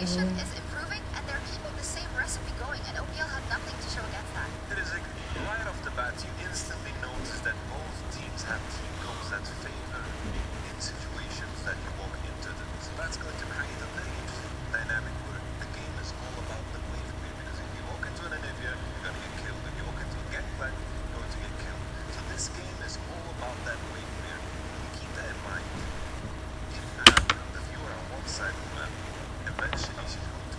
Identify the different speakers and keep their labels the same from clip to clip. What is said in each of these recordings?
Speaker 1: situation is improving, and they're keeping the same recipe going, and OPL had nothing to show against that.
Speaker 2: It is like, right off the bat, you instantly notice that both teams have team goals that favor in situations that you walk into them. So that's going to create a very interesting dynamic where the game is all about the wave clear, because if you walk into an Anivia, you're going to get killed. If you walk into a gangplank, you're going to get killed. So this game is all about that wave clear. You keep that in mind. If you have the viewer on one side of the map, eventually she's going to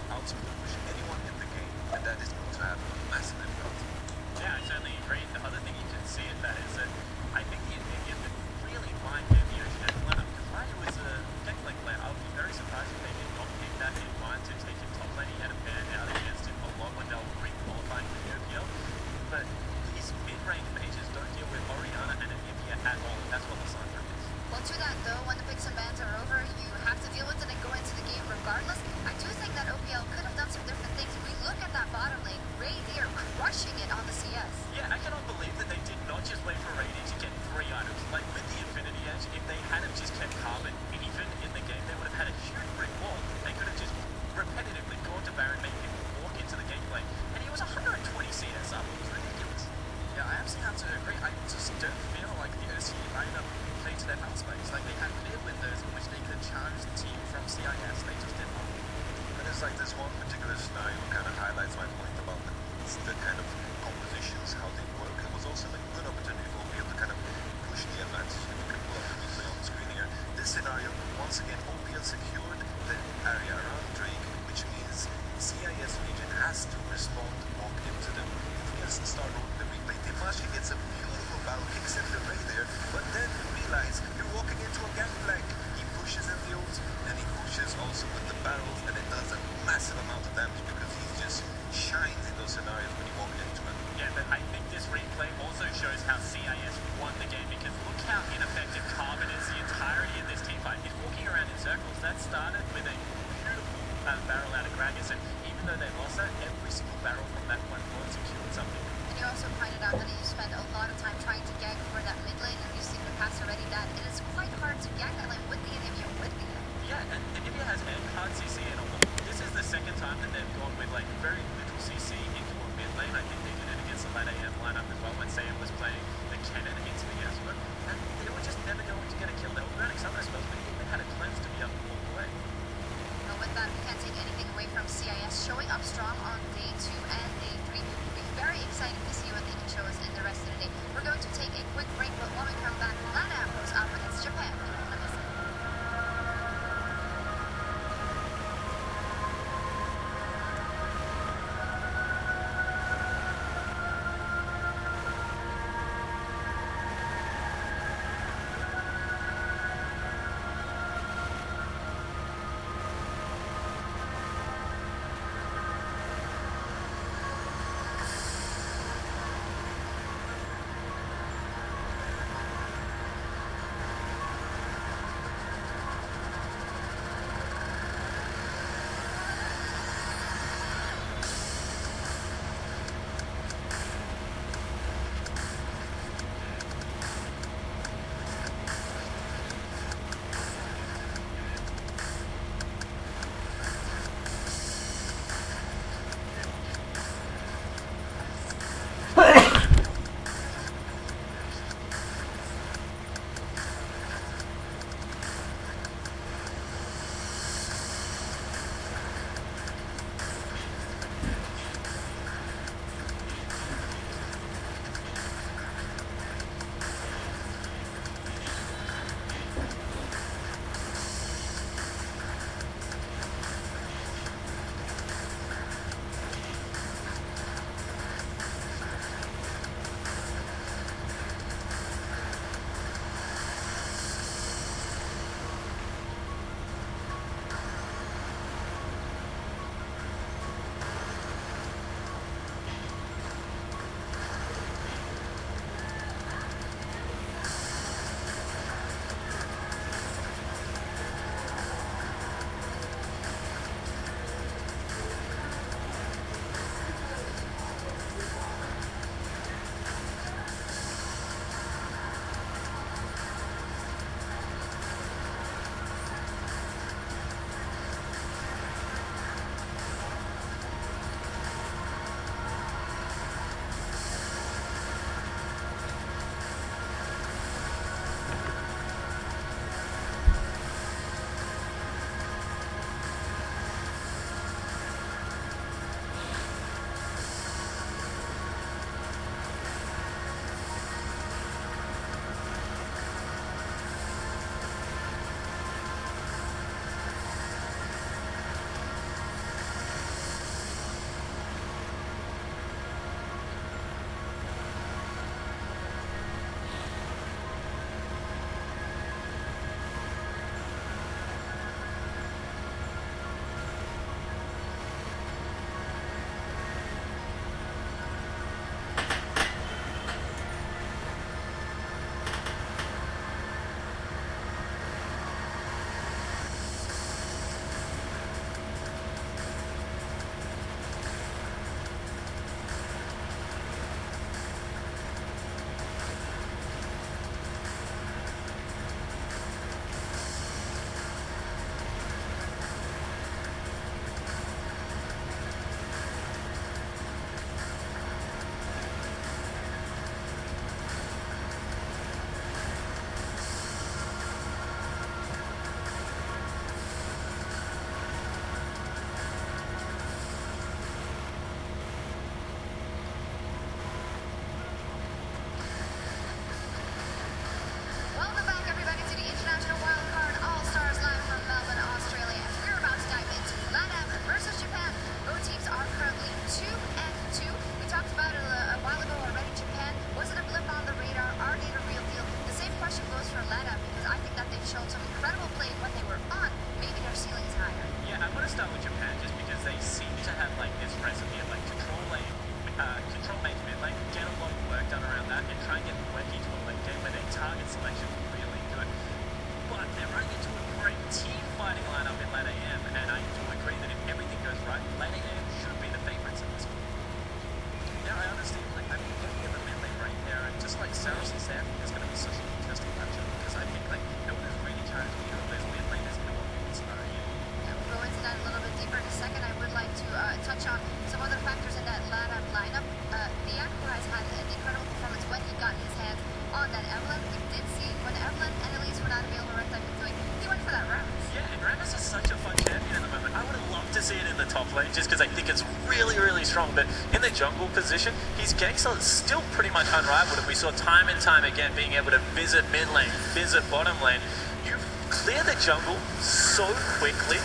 Speaker 3: really strong, but in the jungle position, his ganks are still pretty much unrivaled. And we saw time and time again being able to visit mid lane, visit bottom lane. You clear the jungle so quickly,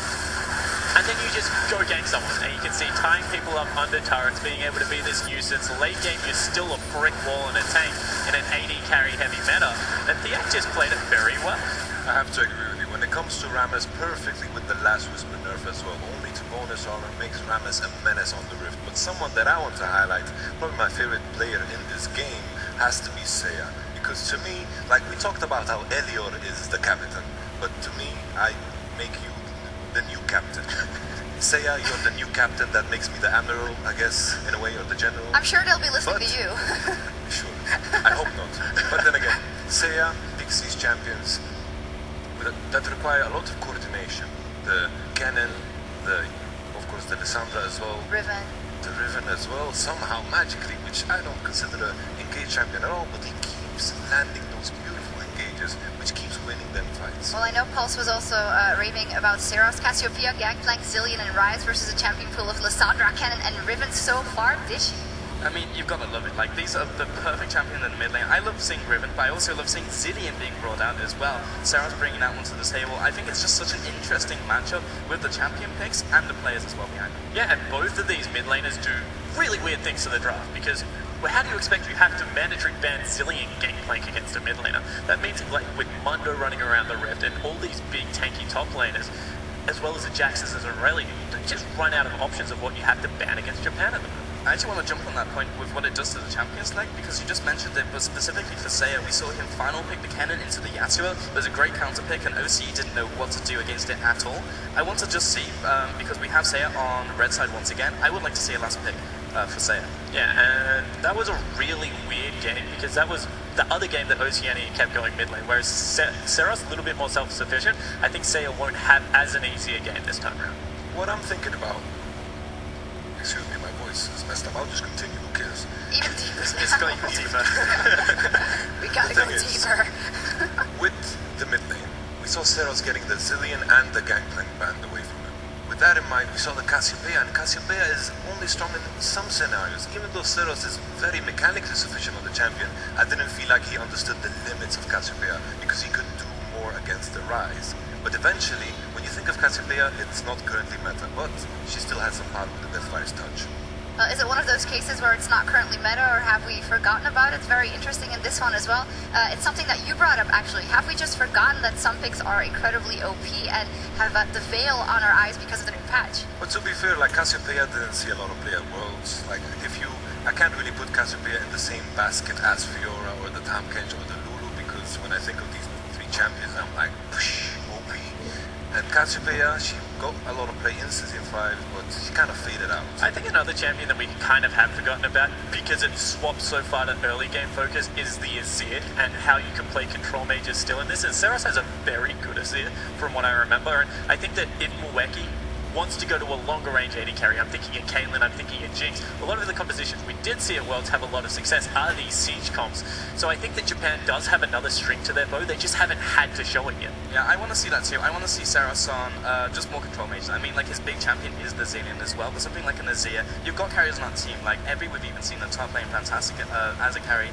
Speaker 3: and then you just go gank someone, and you can see tying people up under turrets, being able to be this nuisance. Late game, you're still a brick wall and a tank in an AD carry heavy meta, and TINH just played it very well.
Speaker 2: I have to agree with you. When it comes to Rammus, perfectly with the last Whisper nerf as well. Only to bonus armor makes Rammus a menace on the Rift. But someone that I want to highlight, probably my favorite player in this game, has to be Seiya. Because to me, like we talked about how Elior is the captain, but to me, I make you the new captain. Seiya, you're the new captain. That makes me the admiral, I guess, in a way, or the general.
Speaker 1: I'm sure they'll be listening to you.
Speaker 2: Sure. I hope not. But then again, Seiya picks these champions that require a lot of coordination. The Cannon, of course the Lissandra as well.
Speaker 1: Riven.
Speaker 2: The Riven as well, somehow magically, which I don't consider an engage champion at all, but he keeps landing those beautiful engages, which keeps winning them fights.
Speaker 1: Well, I know Pulse was also raving about Seros, Cassiopeia, Gangplank, Zillion, and Ryze versus a champion pool of Lissandra, Cannon, and Riven so far this year.
Speaker 4: I mean, you've got to love it. Like, these are the perfect champion in the mid lane. I love seeing Riven, but I also love seeing Zillion being brought out as well. Sarah's bringing that one to the table. I think it's just such an interesting matchup with the champion picks and the players as well behind them.
Speaker 3: Yeah, and both of these mid laners do really weird things to the draft, because how do you expect you have to mandatory ban Zillion Gangplank against a mid laner? That means, like, with Mundo running around the Rift and all these big tanky top laners, as well as the Jaxes and Aurelia, you just run out of options of what you have to ban against Japan at the moment.
Speaker 4: I actually want to jump on that point with what it does to the champions leg, because you just mentioned it, but specifically for Seiya, we saw him final pick the Cannon into the Yasuo. There's a great counter pick, and OCE didn't know what to do against it at all. I want to just see, because we have Seiya on red side once again, I would like to see a last pick for Seiya.
Speaker 3: Yeah, and that was a really weird game, because that was the other game that Oceania kept going mid lane, whereas Seros a little bit more self-sufficient. I think Seiya won't have as an easier game this time around.
Speaker 2: What I'm thinking about, excuse me, my voice is messed up. I'll just continue. Who cares?
Speaker 1: Even deeper.
Speaker 3: It's going deeper.
Speaker 1: We gotta go deeper.
Speaker 2: With the mid lane, we saw Seros getting the Zillion and the Gangplank banned away from him. With that in mind, we saw the Cassiopeia, and Cassiopeia is only strong in some scenarios. Even though Seros is very mechanically sufficient on the champion, I didn't feel like he understood the limits of Cassiopeia, because he could do more against the Ryze. But eventually, when you think of Cassiopeia, it's not currently meta, but she still has some power with the Deathfire's touch.
Speaker 1: Is it one of those cases where it's not currently meta, or have we forgotten about it? It's very interesting in this one as well. It's something that you brought up, actually. Have we just forgotten that some picks are incredibly OP and have the veil on our eyes because of the new patch?
Speaker 2: But to be fair, like Cassiopeia didn't see a lot of play at Worlds. Like, I can't really put Cassiopeia in the same basket as Fiora or the Tahm Kench or the Lulu, because when I think of these three champions, I'm like, push, OP. And Cassiopeia, she got a lot of play in Season 5, but she kind of faded out.
Speaker 3: I think another champion that we kind of have forgotten about, because it swapped so far to early game focus, is the Azir, and how you can play control mages still in this. And Seros has a very good Azir, from what I remember, and I think that if Mweki wants to go to a longer range AD carry, I'm thinking of Caitlyn, I'm thinking of Jinx. A lot of the compositions we did see at Worlds have a lot of success are these siege comps. So I think that Japan does have another string to their bow, they just haven't had to show it yet.
Speaker 4: Yeah, I want to see that too. I want to see Seros on just more control mages. I mean, like, his big champion is the Zillion as well, but something like an Azir. You've got carriers on that team, like Every, we've even seen the top lane fantastic as a carry.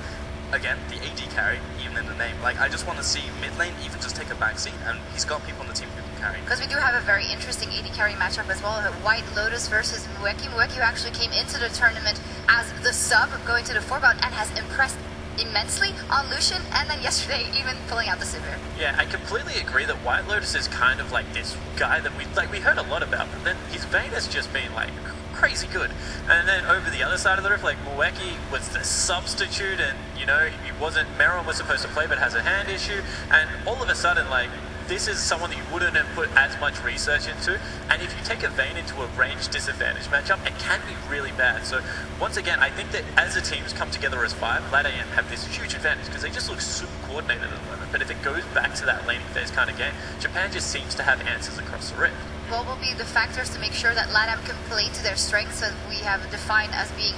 Speaker 4: Again, the AD carry, even in the name. Like, I just want to see mid lane even just take a backseat, and he's got people on the team who can carry.
Speaker 1: Because we do have a very interesting AD carry matchup as well. White Lotus versus Mweki. Mweki, who actually came into the tournament as the sub, going to the 4-bout, and has impressed immensely on Lucian, and then yesterday even pulling out the Sivir.
Speaker 3: Yeah, I completely agree that White Lotus is kind of like this guy that we heard a lot about, but then his Vayne has just been like crazy good. And then over the other side of the rift, like, Mweki was the substitute, and you know, he wasn't, Meron was supposed to play but has a hand issue, and all of a sudden, like, this is someone that you wouldn't have put as much research into, and if you take a Vayne into a range disadvantage matchup, it can be really bad. So once again, I think that as the teams come together as 5, Lad AM have this huge advantage because they just look super coordinated at the moment. But if it goes back to that laning phase kind of game, Japan just seems to have answers across the rift.
Speaker 1: What will be the factors to make sure that LATAM can play to their strengths, that we have defined as being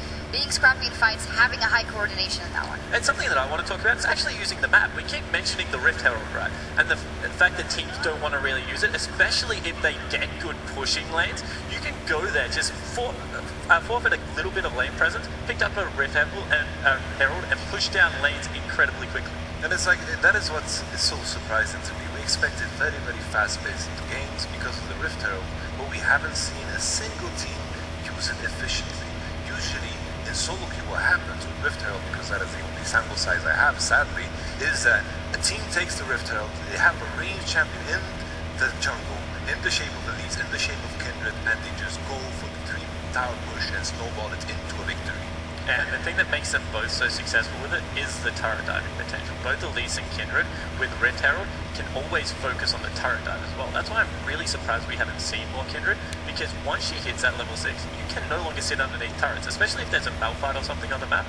Speaker 1: scrappy in fights, having a high coordination in that one?
Speaker 3: And something that I want to talk about is actually using the map. We keep mentioning the Rift Herald, right? And the fact that teams don't want to really use it, especially if they get good pushing lanes. You can go there just forfeit a little bit of lane presence, picked up a Rift Herald and pushed down lanes incredibly quickly.
Speaker 2: And it's like, that is what is so surprising to me. We expected very, very fast-paced games because of the Rift Herald, but we haven't seen a single team use it efficiently. Usually, in solo queue, what happens with Rift Herald, because that is the only sample size I have, sadly, is that a team takes the Rift Herald, they have a ranged champion in the jungle, in the shape of Elise, in the shape of Kindred, and they just go for the 3-tower push and snowball it into a victory.
Speaker 3: And the thing that makes them both so successful with it is the turret diving potential. Both Elise and Kindred with Rift Herald can always focus on the turret dive as well. That's why I'm really surprised we haven't seen more Kindred, because once she hits that level 6, you can no longer sit underneath turrets, especially if there's a Malphite or something on the map.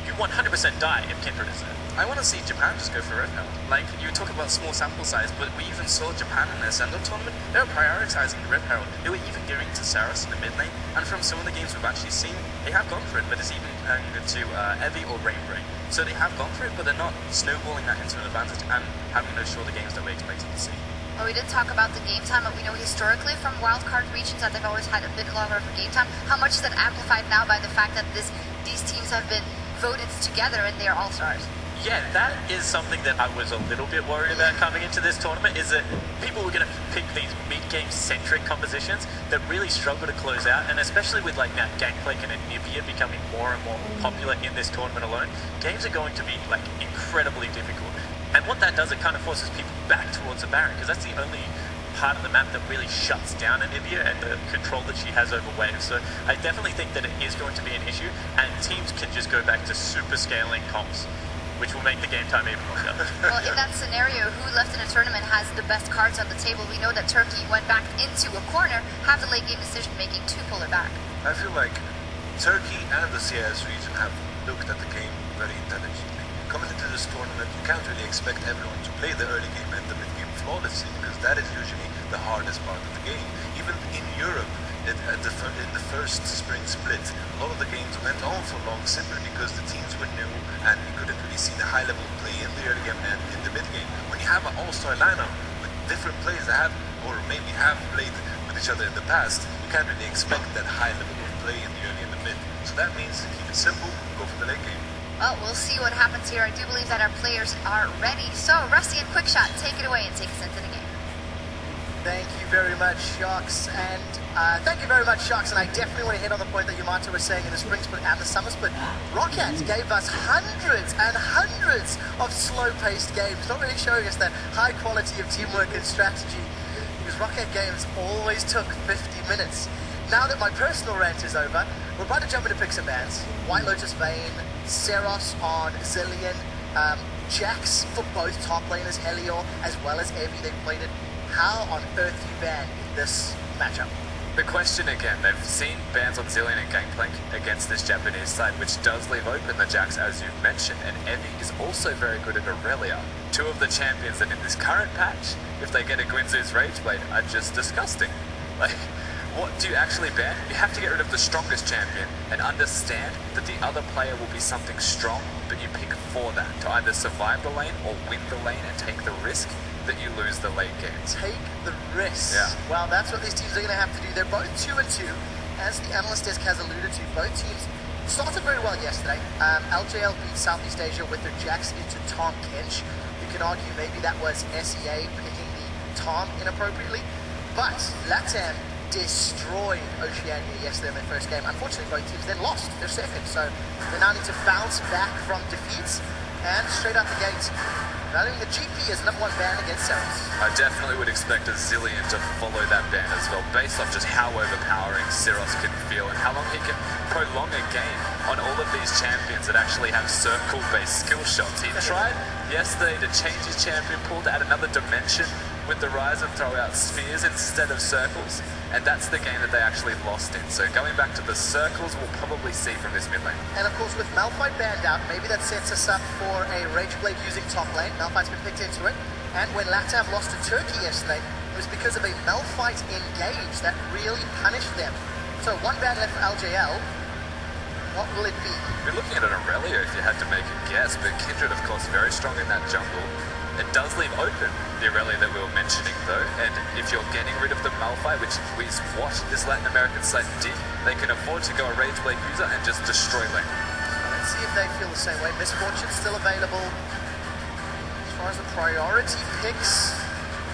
Speaker 3: You 100% die if Kindred is there.
Speaker 4: I want to see Japan just go for Rift Herald. Like, you talk about small sample size, but we even saw Japan in their send-up tournament. They were prioritizing the Rift Herald. They were even giving to Saros in the mid lane, and from some of the games we've actually seen, they have gone for it, but it's even going to Evi or Rainbreak. So they have gone for it, but they're not snowballing that into an advantage and having those shorter games that we expected to see.
Speaker 1: Well, we did talk about the game time, but we know historically from wildcard regions that they've always had a bit longer of a game time. How much is that amplified now by the fact that these teams have been voted together in their All-Stars?
Speaker 3: Yeah, that is something that I was a little bit worried about coming into this tournament, is that people were going to pick these mid-game centric compositions that really struggle to close out, and especially with like now Gangplank and Anivia becoming more and more popular in this tournament alone, games are going to be like incredibly difficult. And what that does, it kind of forces people back towards the Baron, because that's the only part of the map that really shuts down Anivia and the control that she has over waves. So I definitely think that it is going to be an issue, and teams can just go back to super scaling comps, which will make the game time even longer.
Speaker 1: Well, in that scenario, who left in a tournament has the best cards on the table? We know that Turkey went back into a corner, have the late game decision making to pull it back.
Speaker 2: I feel like Turkey and the CIS region have looked at the game very intelligently. Coming into this tournament, you can't really expect everyone to play the early game and the mid game flawlessly, because that is usually the hardest part of the game. Even in Europe, in the first spring split, a lot of the games went on for long simply because the teams were new and you couldn't really see the high level play in the early game and in the mid game. When you have an all-star lineup with different players that have, or maybe have played with each other in the past, you can't really expect that high level of play in the early and the mid. So that means to keep it simple, go for the late game.
Speaker 1: Well, we'll see what happens here. I do believe that our players are ready. So, Rusty and Quickshot, take it away and take us into the game.
Speaker 5: Thank you very much, Sharks, and thank you very much, Sharks. And I definitely want to hit on the point that Yamato was saying in the spring split and the summer split. Rocket gave us hundreds and hundreds of slow-paced games, not really showing us that high quality of teamwork and strategy, because Rocket games always took 50 minutes. Now that my personal rant is over, we're about to jump into pick some bans. White Lotus Vayne, Seros on Zillion, Jax for both top laners, Helior as well as Evi. They played it. How on earth do you ban in this matchup?
Speaker 6: The question again, they've seen bans on Zillion and Gangplank against this Japanese side, which does leave open the Jax, as you've mentioned, and Evi is also very good at Aurelia. Two of the champions that in this current patch, if they get a Guinzu's Rageblade, are just disgusting. Like, what do you actually ban? You have to get rid of the strongest champion and understand that the other player will be something strong, but you pick for that, to either survive the lane or win the lane and take the risk that you lose the late games.
Speaker 5: Take the risk.
Speaker 6: Yeah.
Speaker 5: Well, that's what these teams are going to have to do. They're both 2-2. As the analyst desk has alluded to, both teams started very well yesterday. LJL beat Southeast Asia with their Jax into Tom Kench. You can argue maybe that was SEA picking the Tom inappropriately, but LATAM destroyed Oceania yesterday in their first game. Unfortunately, both teams then lost their second, so they now need to bounce back from defeats and straight out the gate. Valuing the GP as #1 ban against Seros.
Speaker 6: I definitely would expect a Zillion to follow that ban as well, based off just how overpowering Seros can feel and how long he can prolong a game on all of these champions that actually have circle-based skill shots. He tried yesterday to change his champion pool to add another dimension with the rise and throw out spheres instead of circles, and that's the game that they actually lost in. So going back to the circles, we'll probably see from this mid lane.
Speaker 5: And of course, with Malphite banned out, maybe that sets us up for a Rageblade using top lane. Malphite's been picked into it. And when LATAM lost to Turkey yesterday, it was because of a Malphite engage that really punished them. So one ban left for LJL. What will it be?
Speaker 6: We're looking at an Aurelia if you had to make a guess, but Kindred, of course, very strong in that jungle. It does leave open the Aurelia that we were mentioning though, and if you're getting rid of the Malphite, which is what this Latin American side did, they can afford to go a Rage Blade user and just destroy lane.
Speaker 5: Let's see if they feel the same way. Misfortune's still available. As far as the priority picks,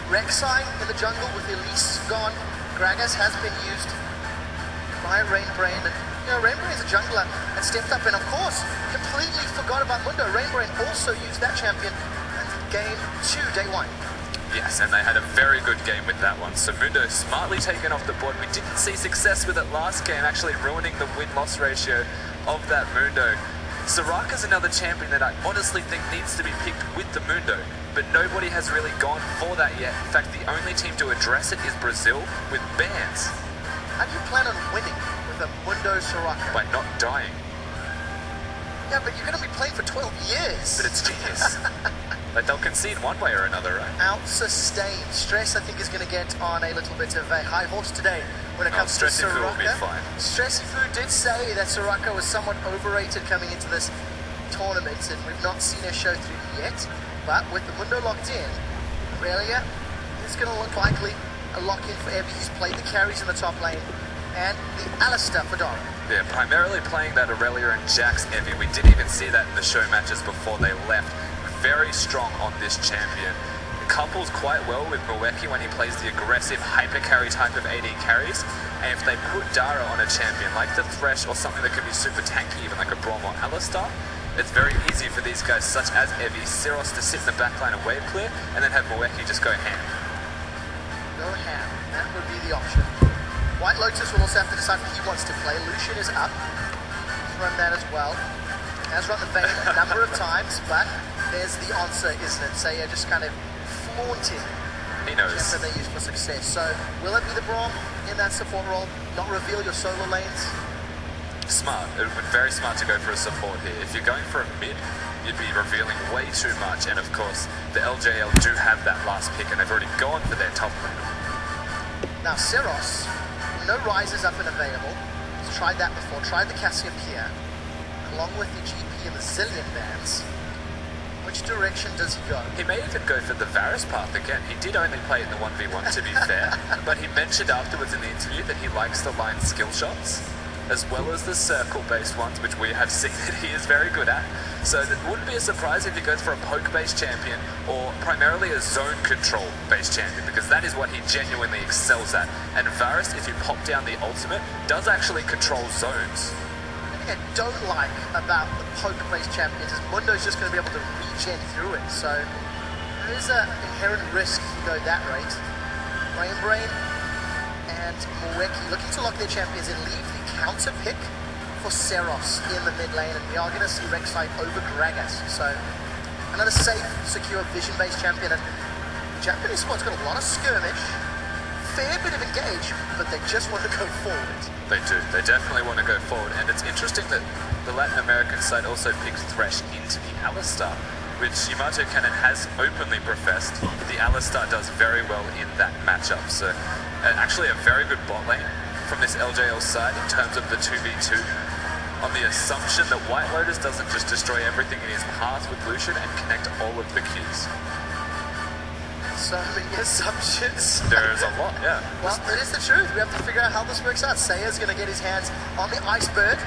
Speaker 5: Rek'Sai in the jungle with Elise gone. Gragas has been used by Rainbrain. And, Rainbrain is a jungler and stepped up, and of course, completely forgot about Mundo. Rainbrain also used that champion in game 2, day 1.
Speaker 6: Yes, and they had a very good game with that one. So Mundo smartly taken off the board. We didn't see success with it last game, actually ruining the win-loss ratio of that Mundo. Soraka's another champion that I honestly think needs to be picked with the Mundo, but nobody has really gone for that yet. In fact, the only team to address it is Brazil with bans.
Speaker 5: How do you plan on winning with a Mundo Soraka?
Speaker 6: By not dying.
Speaker 5: Yeah, but you're going to be playing for 12 years.
Speaker 6: But it's genius. Like, they'll concede one way or another, right?
Speaker 5: Out-sustained. Stress, I think, is going to get on a little bit of a high horse today when it comes to
Speaker 6: Stressy
Speaker 5: Soraka.
Speaker 6: will be fine.
Speaker 5: Stressy Fu did say that Soraka was somewhat overrated coming into this tournament, and we've not seen her show through yet. But with the Mundo locked in, Aurelia is going to look likely a lock-in for Evie, who's played the carries in the top lane, and the Allstars for Dara.
Speaker 6: Yeah, primarily playing that Aurelia and Jax Evie. We didn't even see that in the show matches before they left. Very strong on this champion. Couples quite well with Moeki when he plays the aggressive hyper carry type of AD carries, and if they put Dara on a champion like the Thresh or something that could be super tanky, even like a Braum or Alistar, it's very easy for these guys such as Evie, Syros to sit in the backline and wave clear, and then have Moeki just go ham.
Speaker 5: Go ham, that would be the option. White Lotus will also have to decide what he wants to play. Lucian is up, he's run that as well. Has run the Vayne a number of times, but there's the answer, isn't it? Seiya just kind of flaunting
Speaker 6: He knows.
Speaker 5: that they use for success. So will it be the Braum in that support role? Not reveal your solo lanes?
Speaker 6: Smart. It would be very smart to go for a support here. If you're going for a mid, you'd be revealing way too much, and of course, the LJL do have that last pick, and they've already gone for their top lane.
Speaker 5: Now Syros, no rises up and available. He's tried that before, tried the Cassiopeia, along with the GP and the Zillion bans. Which direction does he go?
Speaker 6: He may even go for the Varus path again. He did only play in the 1v1 to be fair, but he mentioned afterwards in the interview that he likes the line skill shots, as well as the circle-based ones, which we have seen that he is very good at. So it wouldn't be a surprise if he goes for a poke-based champion or primarily a zone control-based champion, because that is what he genuinely excels at. And Varus, if you pop down the ultimate, does actually control zones.
Speaker 5: I don't like about the poke-based champions is Mundo's just going to be able to regen through it, so there is an inherent risk if you go that rate. Rainbrain and Moeki looking to lock their champions and leave the counter pick for Syros in the mid lane, and we are going to see Rek'Sai over Gragas, so another safe, secure vision-based champion. And the Japanese squad's got a lot of skirmish, fair bit of engage, but they just want to go forward.
Speaker 6: They do. They definitely want to go forward. And it's interesting that the Latin American side also picked Thresh into the Alistar, which Yamato Cannon has openly professed the Alistar does very well in that matchup. So actually a very good bot lane from this LJL side in terms of the 2v2, on the assumption that White Lotus doesn't just destroy everything in his path with Lucian and connect all of the Qs.
Speaker 5: So many assumptions.
Speaker 6: There is a lot, yeah.
Speaker 5: Well, it is the truth. We have to figure out how this works out. Seiya's going to get his hands on the Iceberg.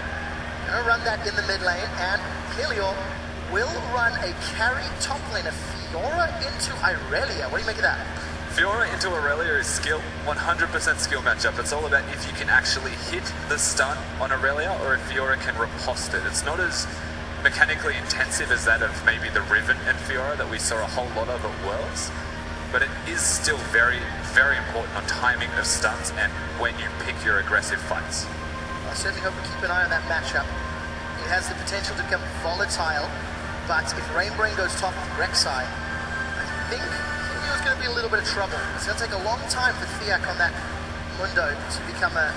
Speaker 5: Going to run that in the mid lane. And Helior will run a carry top laner, Fiora into Irelia. What do you make of that?
Speaker 6: Fiora into Aurelia is skill, 100% skill matchup. It's all about if you can actually hit the stun on Aurelia or if Fiora can riposte it. It's not as mechanically intensive as that of maybe the Riven and Fiora that we saw a whole lot of at Worlds. But it is still very, very important on timing of stuns and when you pick your aggressive fights.
Speaker 5: I certainly hope we keep an eye on that matchup. It has the potential to become volatile, but if Rainbrain goes top with Rek'Sai, I think Helior's going to be a little bit of trouble. It's going to take a long time for Thiak on that Mundo to become a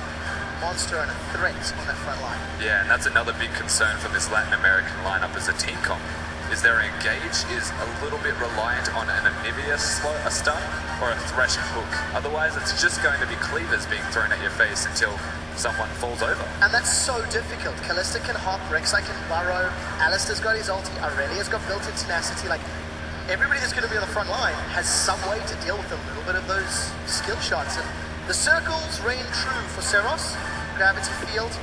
Speaker 5: monster and a threat on that front line.
Speaker 6: Yeah, and that's another big concern for this Latin American lineup as a team comp. Is their engage is a little bit reliant on an Anivia stun or a Thresh hook. Otherwise, it's just going to be cleavers being thrown at your face until someone falls over.
Speaker 5: And that's so difficult. Kalista can hop, Rek'Sai can burrow, Alistar's got his ulti, Aurelia's got built-in tenacity. Like, everybody that's going to be on the front line has some way to deal with a little bit of those skill shots. And the circles reign true for Seros, Gravity Field,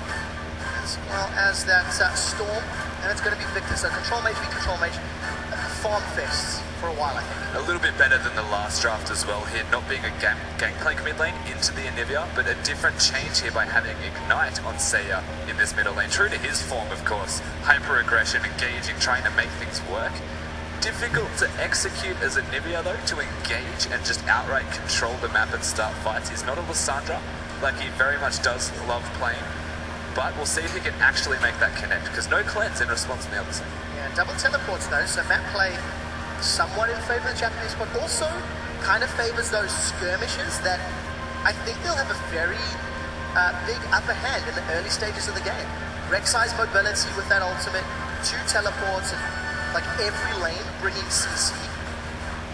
Speaker 5: as well as that Storm, and it's going to be Victor. So Control Mage v Control Mage, farm fests for a while, I think.
Speaker 6: A little bit better than the last draft as well here, not being a gangplank mid lane into the Anivia, but a different change here by having Ignite on Seiya in this middle lane. True to his form, of course. Hyper-aggression, engaging, trying to make things work. Difficult to execute as a Anivia though, to engage and just outright control the map and start fights. He's not a Lissandra, like he very much does love playing, but we'll see if he can actually make that connect, because no cleanse in response on the other side.
Speaker 5: Yeah, double teleports though, so map play somewhat in favour of the Japanese, but also kind of favours those skirmishes that I think they'll have a very big upper hand in the early stages of the game. Rek'Sai's mobility with that ultimate, 2 teleports, and like every lane bringing CC.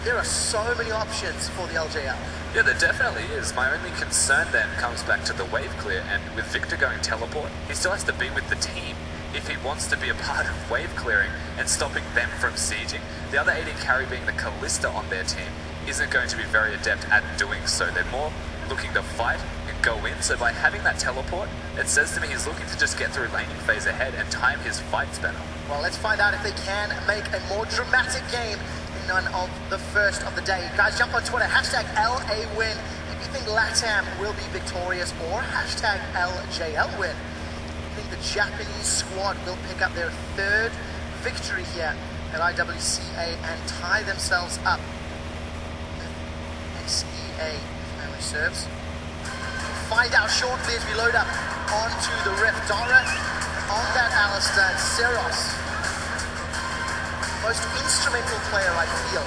Speaker 5: There are so many options for the LJL.
Speaker 6: Yeah, there definitely is. My only concern then comes back to the wave clear, and with Victor going teleport, he still has to be with the team if he wants to be a part of wave clearing and stopping them from sieging. The other AD carry being the Callista on their team isn't going to be very adept at doing so. They're more looking to fight and go in, so by having that teleport, it says to me he's looking to just get through laning phase ahead and time his fights better.
Speaker 5: Well, let's find out if they can make a more dramatic game in none of the first of the day. Guys, jump on Twitter, hashtag LAWin if you think LATAM will be victorious, or hashtag LJLWin. I think the Japanese squad will pick up their 3rd victory here at IWCA and tie themselves up. XEA memory serves. Find out shortly as we load up onto the Rift. Dara on that Allstars, Seros, most instrumental player I feel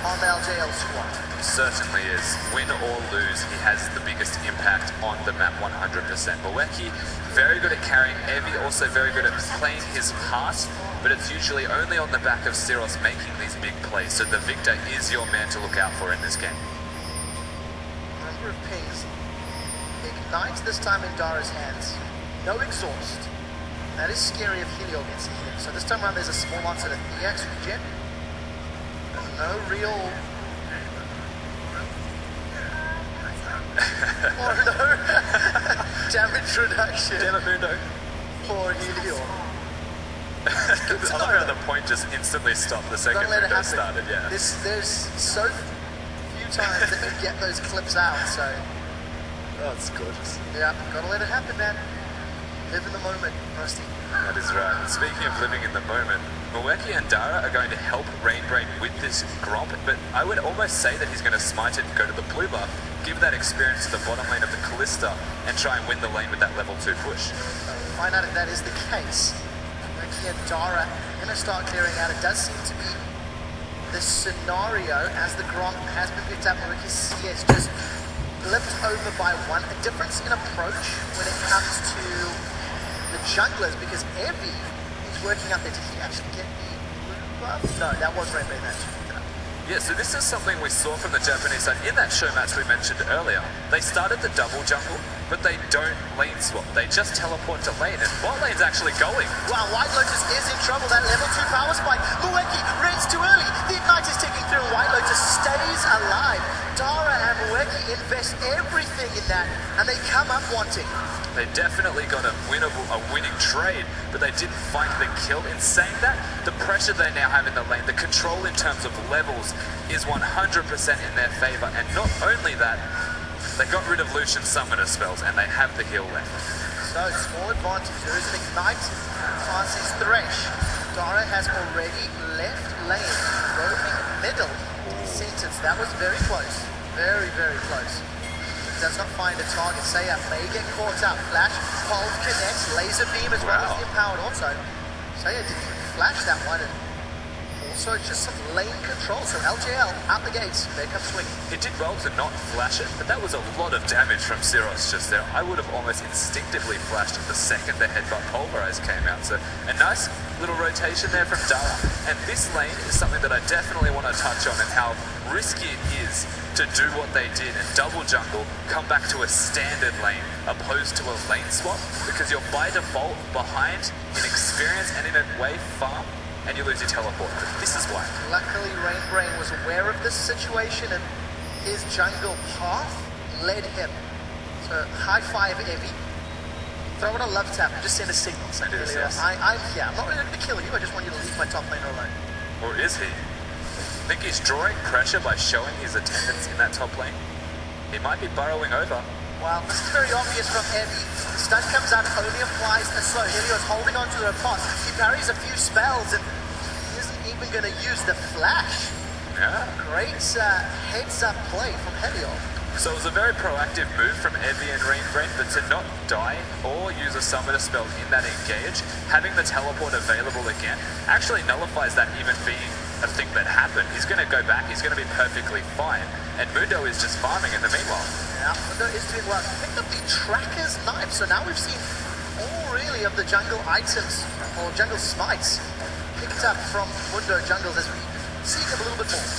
Speaker 5: on the LJL squad.
Speaker 6: Certainly is. Win or lose, he has the biggest impact on the map 100%. Moeki, very good at carrying. Evie also very good at playing his part, but it's usually only on the back of Seros making these big plays, so the Victor is your man to look out for in this game.
Speaker 5: Number of pings. Ignite this time in Dara's hands. No exhaust. That is scary if Helio gets hit. So this time around there's a small onset of EX regen. No real... oh no! Damage reduction.
Speaker 6: Damn it, Mundo.
Speaker 5: For Helio.
Speaker 6: I love how the point just instantly stopped the second Mundo started, yeah.
Speaker 5: There's so few times that we get those clips out, so...
Speaker 6: Oh, it's gorgeous.
Speaker 5: Yeah, gotta let it happen, man. Live in the moment, Rusty.
Speaker 6: That is right. And speaking of living in the moment, Moeki and Dara are going to help Rainbrain with this Gromp, but I would almost say that he's going to smite it and go to the blue buff, give that experience to the bottom lane of the Callista, and try and win the lane with that level 2 push.
Speaker 5: Find out if that is the case. Moeki and Dara are going to start clearing out. It does seem to be the scenario as the Gromp has been picked up. Moeki's CS just flipped over by 1. A difference in approach when it comes to the junglers, because Evie is working up there. Did he actually get the blue buff? No, that was Rainbow match.
Speaker 6: Yeah, so this is something we saw from the Japanese side in that show match we mentioned earlier. They started the double jungle, but they don't lane swap. They just teleport to lane, and bot lane's actually going.
Speaker 5: Wow, White Lotus is in trouble. That level 2 power spike. Moeki runs too early. The Ignite is taking through. White Lotus stays alive. Dara and Moeki invest everything in that, and they come up wanting.
Speaker 6: They definitely got a winning trade, but they didn't find the kill. In saying that, the pressure they now have in the lane, the control in terms of levels, is 100% in their favour. And not only that, they got rid of Lucian's summoner spells, and they have the heal left.
Speaker 5: So, small advantage. There is an Ignite passes Thresh. Dara has already left lane, roaming middle. Sentence. That was very close. Very, very close. Does not find a target. Seiya may get caught up. Flash, Pulse connects, laser beam as well as the empowered also. Seiya didn't even flash that one, and also just some lane control. So LJL out the gates, there comes swinging.
Speaker 6: He did well to not flash it, but that was a lot of damage from Seros just there. I would have almost instinctively flashed it the second the headbutt pulverize came out. So a nice little rotation there from Dara. And this lane is something that I definitely want to touch on, and how risky it is to do what they did and double jungle, come back to a standard lane opposed to a lane swap, because you're by default behind in experience and in a wave farm and you lose your teleport. This is why.
Speaker 5: Luckily, Rainbrain was aware of this situation and his jungle path led him. So, high five, Evie. Throw in a love tap and just send a signal. Saying,
Speaker 6: Yes.
Speaker 5: I'm here. I'm not really going to kill you. I just want you to leave my top laner alone.
Speaker 6: Or is he? I think he's drawing pressure by showing his attendance in that top lane. He might be burrowing over.
Speaker 5: Well, this is very obvious from Evie. The stun comes out, only applies a slow. Helios holding on to the pass. He parries a few spells and he isn't even going to use the flash.
Speaker 6: Yeah.
Speaker 5: Great heads-up play from Helios.
Speaker 6: So it was a very proactive move from Evie and Rainbrain, but to not die or use a summoner spell in that engage, having the teleport available again, actually nullifies that even being a thing that happened. He's going to go back, he's going to be perfectly fine, and Mundo is just farming in the meanwhile.
Speaker 5: Yeah, Mundo is doing well. He picked up the Tracker's Knife, so now we've seen all really of the jungle items, or jungle smites, picked up from Mundo jungles as we see them a little bit more.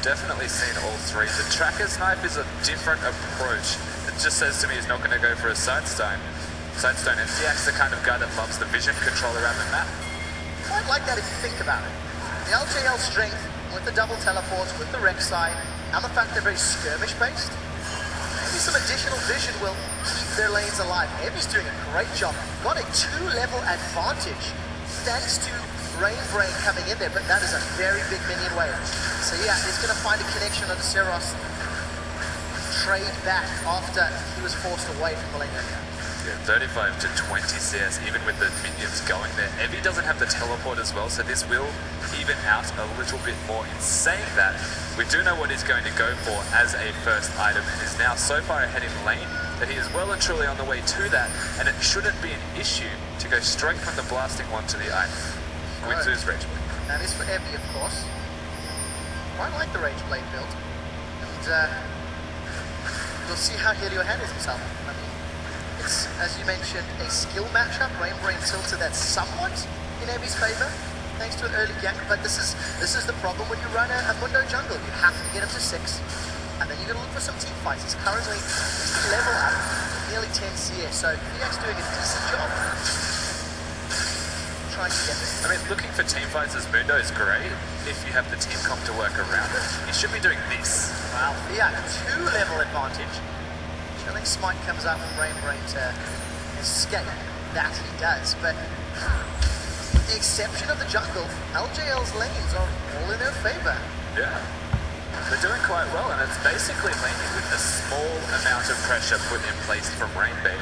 Speaker 6: Definitely seen all three. The Tracker's Knife is a different approach. It just says to me he's not going to go for a Sidestone. And Fiak's the kind of guy that loves the vision control around the map.
Speaker 5: Quite like that if you think about it. The LJL strength, with the double teleports, with the Rek'Sai, and the fact they're very skirmish-based, maybe some additional vision will keep their lanes alive. Evie's doing a great job. Got a 2-level advantage thanks to Rainbrain coming in there, but that is a very big minion wave. So yeah, he's going to find a connection on the Seros. Trade back after he was forced away from the lane area.
Speaker 6: Yeah, 35 to 20 CS, even with the minions going there. Evie doesn't have the teleport as well, so this will even out a little bit more. In saying that, we do know what he's going to go for as a first item, and is now so far ahead in lane that he is well and truly on the way to that, and it shouldn't be an issue to go straight from the blasting one to the item. Quinzu's Rage Blade.
Speaker 5: That is for Evie, of course. Quite like the Rage Blade build. And we'll see how Helio handles himself. I mean, it's, as you mentioned, a skill matchup. Rainbrain tilted that somewhat in Evie's favor, thanks to an early gank, but this is the problem when you run a Mundo jungle. You have to get him to 6, and then you're going to look for some team fights. He's currently level up, nearly 10 CS, so Fiak's doing a decent job. Trying to get there.
Speaker 6: I mean, looking for team fights as Mundo is great if you have the team comp to work around it. He should be doing this.
Speaker 5: Wow, Fiak, 2-level advantage. Chilling Smite comes up with Rainbrain to escape. That he does, but with the exception of the jungle, LJL's lanes are all in their favor.
Speaker 6: Yeah. They're doing quite well, and it's basically laning with a small amount of pressure put in place from Rainbrain.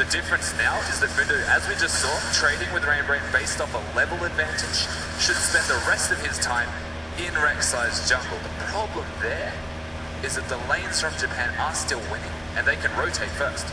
Speaker 6: The difference now is that Mundo, as we just saw, trading with Rainbrain based off a level advantage, should spend the rest of his time in Rek'Sai's jungle. The problem there is that the lanes from Japan are still winning, and they can rotate first.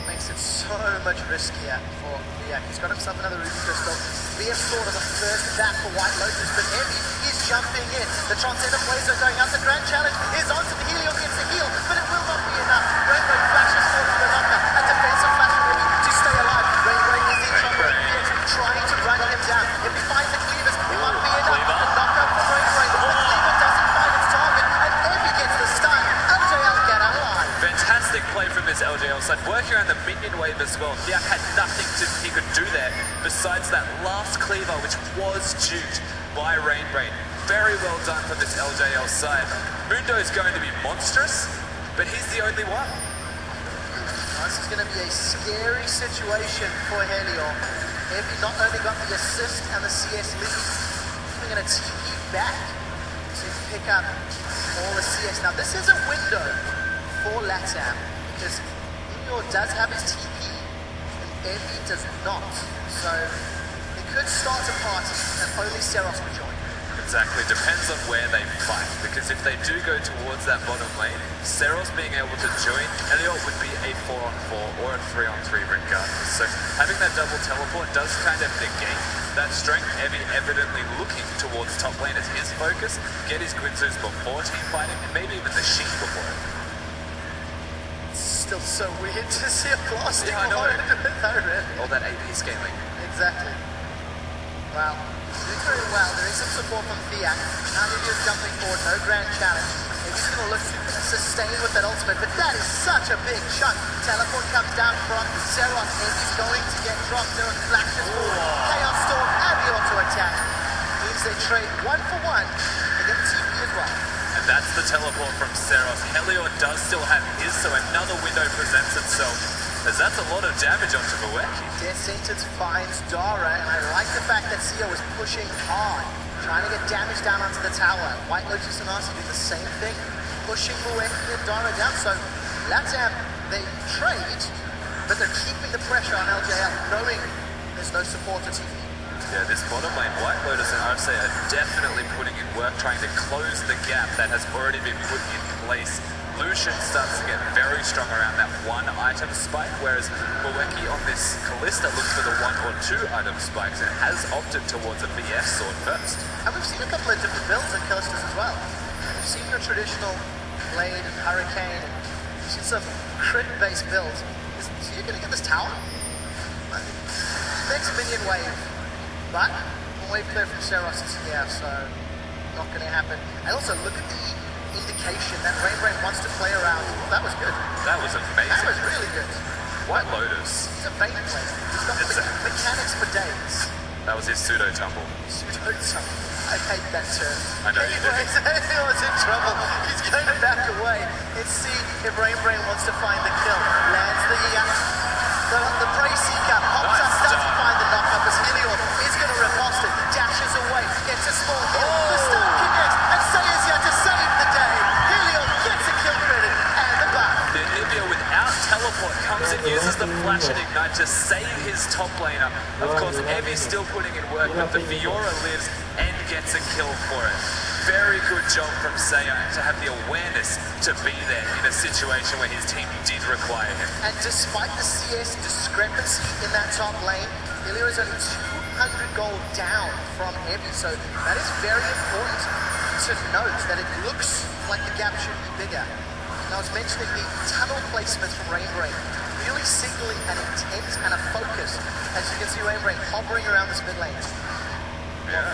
Speaker 5: Makes it so much riskier for Fiak. He's got himself another Ruby Crystal. BF thought of a first back for White Lotus, but Evie is jumping in. The Transcendent Blazer going out. The Grand Challenge is onto the Helio, gets the heal, but it will not be enough. Rainbow flashes forward to the knocker. A defensive flash for Evie to stay alive. Rainbow is in trouble. Fiak's trying to run him down. If he finds the cleavers, it might be enough. The knockup from Rainbow. The cleaver doesn't find its target, and Evie gets the stun. LJL get alive.
Speaker 6: Fantastic play from this LJL side, working around the minion wave as well. Fiak had nothing he could do there besides that last cleaver, which was duped by Rainbrain. Very well done from this LJL side. Mundo is going to be monstrous, but he's the only one.
Speaker 5: This is going to be a scary situation for Helio. Evie not only got the assist and the CS lead, he's going to TP back to pick up all the CS. Now this is a window for LATAM, because Helio does have his TP and Evie does not. So they could start a party and only Seros would join.
Speaker 6: Exactly, depends on where they fight, because if they do go towards that bottom lane, Seros being able to join Elliot would be a 4-on-4 or a 3-on-3 regardless. So having that double teleport does kind of negate that strength. Evie evidently looking towards top lane as his focus, get his Quinzus before team fighting, and maybe even the Sheik before it.
Speaker 5: Still so weird to see a blasting
Speaker 6: Yeah, I know.
Speaker 5: really.
Speaker 6: All that AP scaling.
Speaker 5: Exactly. Wow. Doing very well. There is some support from Fiak. Now Helio's jumping forward, no grand challenge. Maybe he's going to look to sustain with that ultimate, but that is such a big chunk. Teleport comes down from Seros, and he's going to get dropped. There are flashes forward. Chaos Storm, Avion means they trade 1 for 1 to get the TP as well.
Speaker 6: And that's the teleport from Seros. Helior does still have his, so another window presents itself, as that's a lot of damage onto Mueki.
Speaker 5: Death Sentence finds Dara, and I like the fact that Sio is pushing hard, trying to get damage down onto the tower. White Lotus and Arcee do the same thing, pushing Mueki and Dara down. So Latam, they trade, but they're keeping the pressure on LJL, knowing there's no support to TP.
Speaker 6: Yeah, this bottom lane, White Lotus and Arcee are definitely putting in work, trying to close the gap that has already been put in place. Lucian starts to get very strong around that 1 item spike, whereas Mueki on this Kalista looks for the 1 or 2 item spikes and has opted towards a BF sword first.
Speaker 5: And we've seen a couple of different builds in Kalistas as well. We've seen your traditional Blade and Hurricane, and we've seen some crit-based builds. So you're going to get this tower? Next minion wave, but wave clear from Seros is here, so not going to happen. And also look at the indication that Rainbrain wants to play around. That was good.
Speaker 6: That was amazing.
Speaker 5: That was really good.
Speaker 6: White Lotus.
Speaker 5: He's a Bane player. He's got mechanics for days.
Speaker 6: That was his pseudo tumble.
Speaker 5: Pseudo-tumble. I hate that term.
Speaker 6: I know you do.
Speaker 5: He was in trouble. He's going to back away and see if Rainbrain wants to find the kill. Lands the Prey Seeker. Pops up, doesn't find the knock-up as Helior is going to riposte it. Dashes away. Gets a small kill. The stun connects. And Saya's here to save the day. Helior gets a kill credit and the buff.
Speaker 6: The Nibia without teleport comes and uses the flash and ignite to save his top laner. Of course, Evi's still putting in work, but the Fiora lives and gets a kill for it. Very good job from Saya to have the awareness to be there in a situation where his team did require him.
Speaker 5: And despite the CS discrepancy in that top lane, Helior is only 200 gold down from Evi, so that is very important to note that it looks like the gap should be bigger. And I was mentioning the tunnel placements from Rainbrain, really signaling an intent and a focus. As you can see, Rainbrain hovering around this mid lane.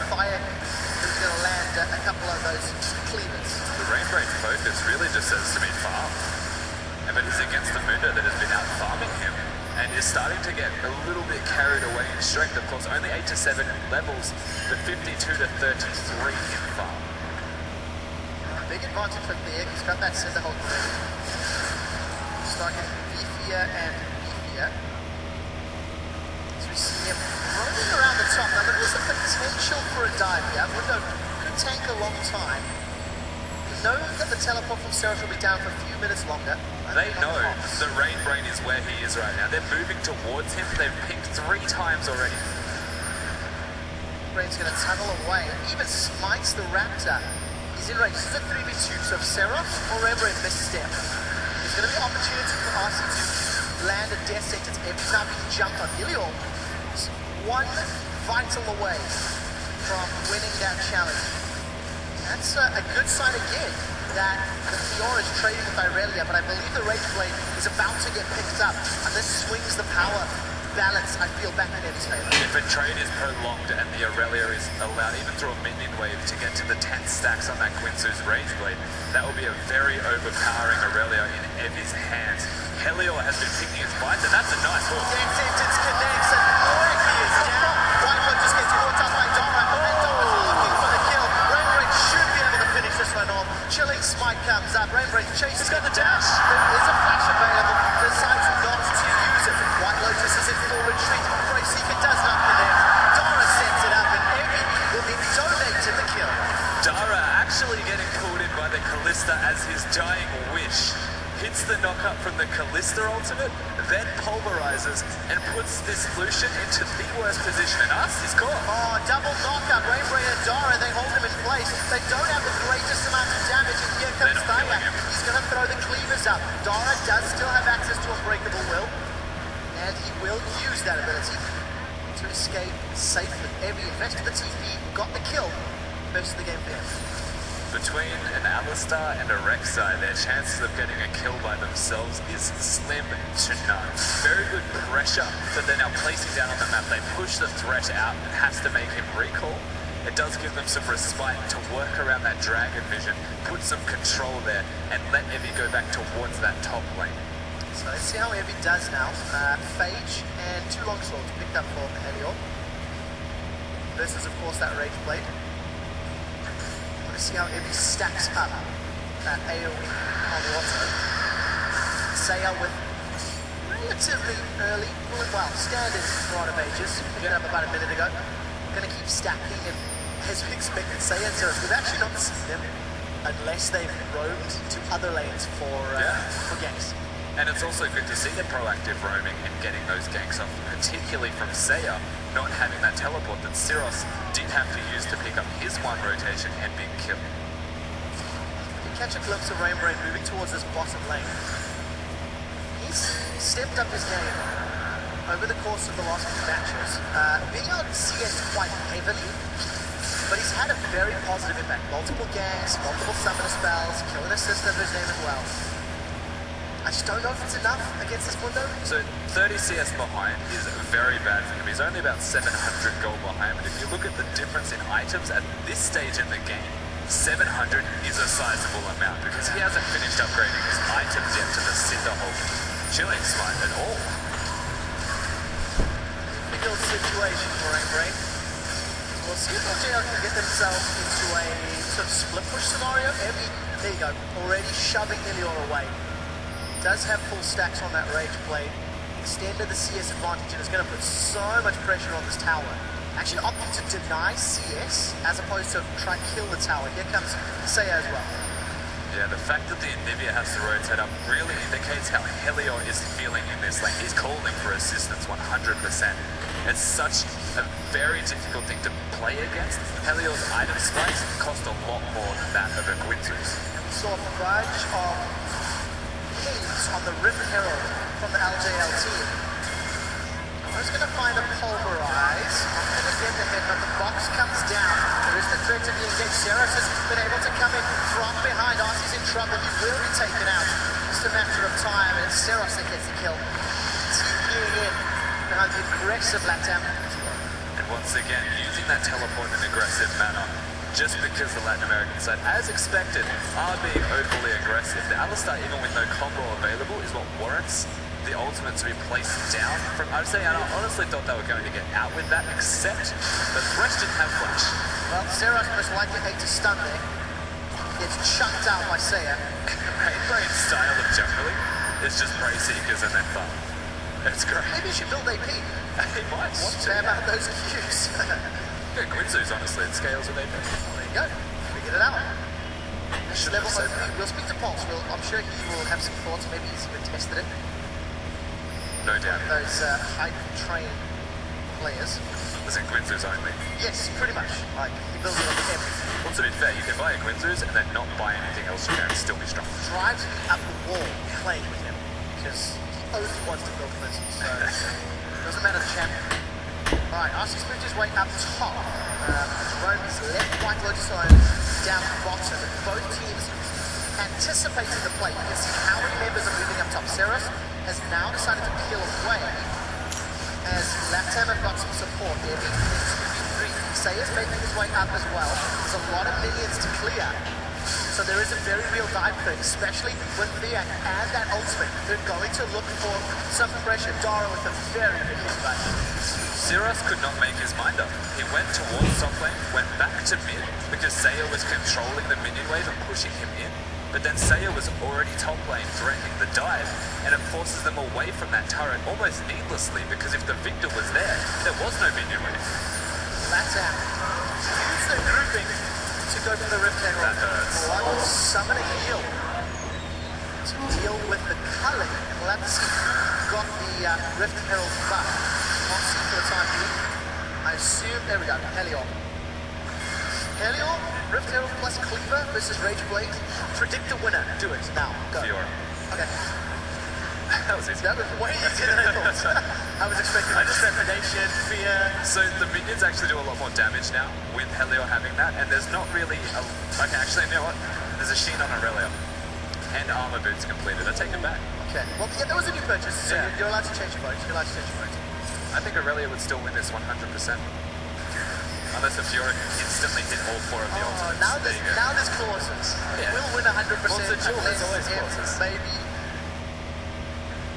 Speaker 5: Fire is going to land a couple of those cleavers.
Speaker 6: The Rainbrain focus really just says to be farm. But he's against the Mundo that has been out farming him and is starting to get a little bit carried away in strength. Of course, only 8 to 7 levels, but 52 to 33 in farm.
Speaker 5: Big advantage for Big. He's got that center hold already. Start getting beefier and beefier. So we see him roaming around the top. Now there is a potential for a dive here. Window could tank a long time. We know that the teleport from Seros will be down for a few minutes longer.
Speaker 6: They know the Rainbrain is where he is right now. They're moving towards him. They've picked 3 times already.
Speaker 5: Rain's going to tunnel away. Even smites the Raptor. He's in range. This is a 3v2, so if Seros or Rainbrain misstep, there's going to be opportunity for Arcee to land a death sentence every time he jumped on. Helior is 1 vital away from winning that challenge. That's a good sign again that the Fiora is trading with Irelia, but I believe the Rage Blade is about to get picked up, and this swings the power balance, I feel, back in Evi's favor.
Speaker 6: If a trade is prolonged and the Aurelia is allowed even through a minion wave to get to the 10 stacks on that Quinzu's Rage Blade, that will be a very overpowering Aurelia in Evi's hands. Helior has been picking his fights, and that's a nice hook.
Speaker 5: Death Sentence connects, and Mueki is down. White just gets caught up by Dara, and Dara's looking for the kill. Rainbrain should be able to finish this one off. Chilling Smite comes up. Rainbrain chases.
Speaker 6: He's got the dash.
Speaker 5: There is a flash available. Decides not to use it. White Lotus is in full retreat. Prey Seeker does not connect. Dara sets it up, and Evi will be donated the kill.
Speaker 6: Dara actually getting pulled in by the Kalista as his dying wish. Hits the knockup from the Kalista ultimate, then pulverizes and puts this Lucian into the worst position, and Arcee's caught.
Speaker 5: Oh, double knockup. Rainbrain and Dara, they hold him in place. They don't have the greatest amount of damage, and here comes Thaya. He's going to throw the cleavers up. Dara does still have access to Unbreakable Will, and he will use that ability to escape safely. Evi invested the TP, got the kill, first of the game for him.
Speaker 6: Between an Allstar and a Rek'Sai, their chances of getting a kill by themselves is slim to none. Very good pressure that they're now placing down on the map. They push the threat out and has to make him recall. It does give them some respite to work around that Dragon Vision, put some control there, and let Evi go back towards that top lane.
Speaker 5: So let's see how Evi does now. Phage and 2 longswords picked up for Helior. Versus, of course, that Rage Blade. see how Evie stacks up that AoE on the auto. Seiya with relatively early, well, standard rod of ages. Picked it up about a minute ago. Going to keep stacking, and as we expected, Seiya and Zeros, we've actually not seen them unless they've roamed to other lanes for ganks.
Speaker 6: And it's also good to see the proactive roaming and getting those ganks off, particularly from Seiya, not having that teleport that Siros did have to use to pick up his one rotation and big kill.
Speaker 5: You catch a glimpse of Rain moving towards this bottom lane. He's stepped up his game over the course of the last few matches, being on CS quite heavily, but he's had a very positive impact. Multiple ganks, multiple summoner spells, kill and assist under his name as well. I just don't know if it's enough against this Mundo.
Speaker 6: So 30 CS behind is very bad for him. He's only about 700 gold behind, but if you look at the difference in items at this stage in the game, 700 is a sizable amount because he hasn't finished upgrading his items yet to the Cinderhulk Chilling Smite at all.
Speaker 5: Difficult situation for Rain. We'll see if LJL can get themselves into a sort of split push scenario. Evie, there you go, already shoving Ilior away. Does have full stacks on that Rage Blade, extended the CS advantage, and is going to put so much pressure on this tower. Actually opting to deny CS as opposed to try and kill the tower. Here comes Seiya as well.
Speaker 6: Yeah, the fact that the Anivia has to rotate up really indicates how Helior is feeling in this lane. He's calling for assistance 100%. It's such a very difficult thing to play against. Helior's item spikes cost a lot more than that of a Quintus.
Speaker 5: And we saw a bunch of pings on the Rift Herald from the LJL team. I was going to find a Pulverize. I'm going to get the hit, but the box comes down. There is the threat to be engaged. Zeros has been able to come in from behind. Arcee's in trouble. He will be taken out. Just a matter of time, and it's Zeros that gets the kill. TPing in behind the aggressive Latam.
Speaker 6: And once again, using that teleport in an aggressive manner, just because the Latin American side, as expected, are being overly aggressive. The Allstar, even with no combo available, is what warrants the ultimate to be placed down from Odyssey, and I honestly thought they were going to get out with that, except the Thresh didn't have flash.
Speaker 5: Well, Zeros most likely hate to stun there. Gets chunked out by Seiya.
Speaker 6: Rainbrain's style of jungling is just Prey Seekers and then farm. It's great.
Speaker 5: Maybe he should build AP.
Speaker 6: He might.
Speaker 5: What about those Qs?
Speaker 6: Yeah, Quinzus, honestly, it scales with AP.
Speaker 5: Well, there you go. Figured it out. Next level OP. We'll speak to Pulse. I'm sure he will have some thoughts. Maybe he's even tested it.
Speaker 6: No doubt.
Speaker 5: Those hype train players.
Speaker 6: Was it Quinzus only?
Speaker 5: Yes, pretty much. Like, he builds it on everything.
Speaker 6: Well, to be fair, you can buy a Quinzus and then not buy anything else you can and still be strong.
Speaker 5: Drives me up the wall playing with him because he only wants to build Quinzus. So, doesn't matter the champion. Alright, Arcee's moved his way up top. Jerome is left White Lotus alone down bottom. And both teams anticipating the play. You can see how many members are moving up top. Ceres has now decided to peel away as Latam have got some support. They're being 2v3. Seiya's making his way up as well. There's a lot of minions to clear. So there is a very real dive thing, especially with Liang and that ultimate. They're going to look for some pressure. Dara with a very big impact.
Speaker 6: Zeros could not make his mind up. He went towards top lane, went back to mid because Seiya was controlling the minion wave and pushing him in. But then Seiya was already top lane threatening the dive, and it forces them away from that turret almost needlessly because if the Victor was there was no minion wave.
Speaker 5: Latam use the grouping to go for the Rift Herald.
Speaker 6: That hurts.
Speaker 5: One summon a heal to deal with the culling. And we'll have to see who got the Rift Herald buff. Not see for the time being. I assume, there we go, Helior. Helior, Rift Herald plus Cleaver versus Rage Blade. Predict the winner. Do it now. Go.
Speaker 6: Fiora.
Speaker 5: Okay.
Speaker 6: That was easy.
Speaker 5: That was way easier than I thought. I was expecting trepidation, fear.
Speaker 6: So the minions actually do a lot more damage now with Helior having that, and there's not really a... Okay, actually, you know what? There's a Sheen on Aurelia. And armor boots completed. I take it back.
Speaker 5: Okay. Well, yeah, that was a new purchase, so
Speaker 6: Yeah.
Speaker 5: you're allowed to change your vote. You're allowed to change your vote.
Speaker 6: I think Aurelia would still win this 100%. Unless the Fiora can instantly hit all four of the ultimates.
Speaker 5: Now
Speaker 6: There you go.
Speaker 5: there's clauses.
Speaker 6: Yeah.
Speaker 5: We'll win 100%.
Speaker 6: Well, it's a duel, there's always
Speaker 5: if
Speaker 6: clauses.
Speaker 5: Maybe.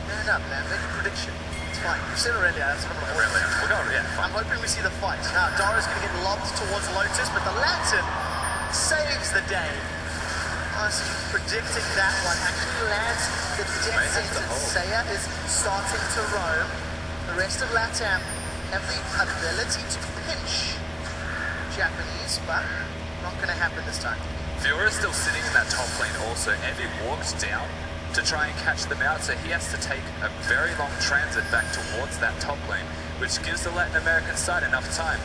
Speaker 5: Man up, man. Make a prediction. It's fine. You've said Aurelia. That's what I'm like.
Speaker 6: Aurelia. We'll go, yeah,
Speaker 5: I'm
Speaker 6: fine.
Speaker 5: hoping we see the fight. Now, Dara's going to get lobbed towards Lotus, but the Lantern saves the day. Honestly, predicting that one actually lands the death sentence. Seiya is starting to roam. The rest of LATAM have the ability to pinch Japanese, but not going to happen this time.
Speaker 6: Fiora's still sitting in that top lane also. Evie walked down to try and catch them out, so he has to take a very long transit back towards that top lane, which gives the Latin American side enough time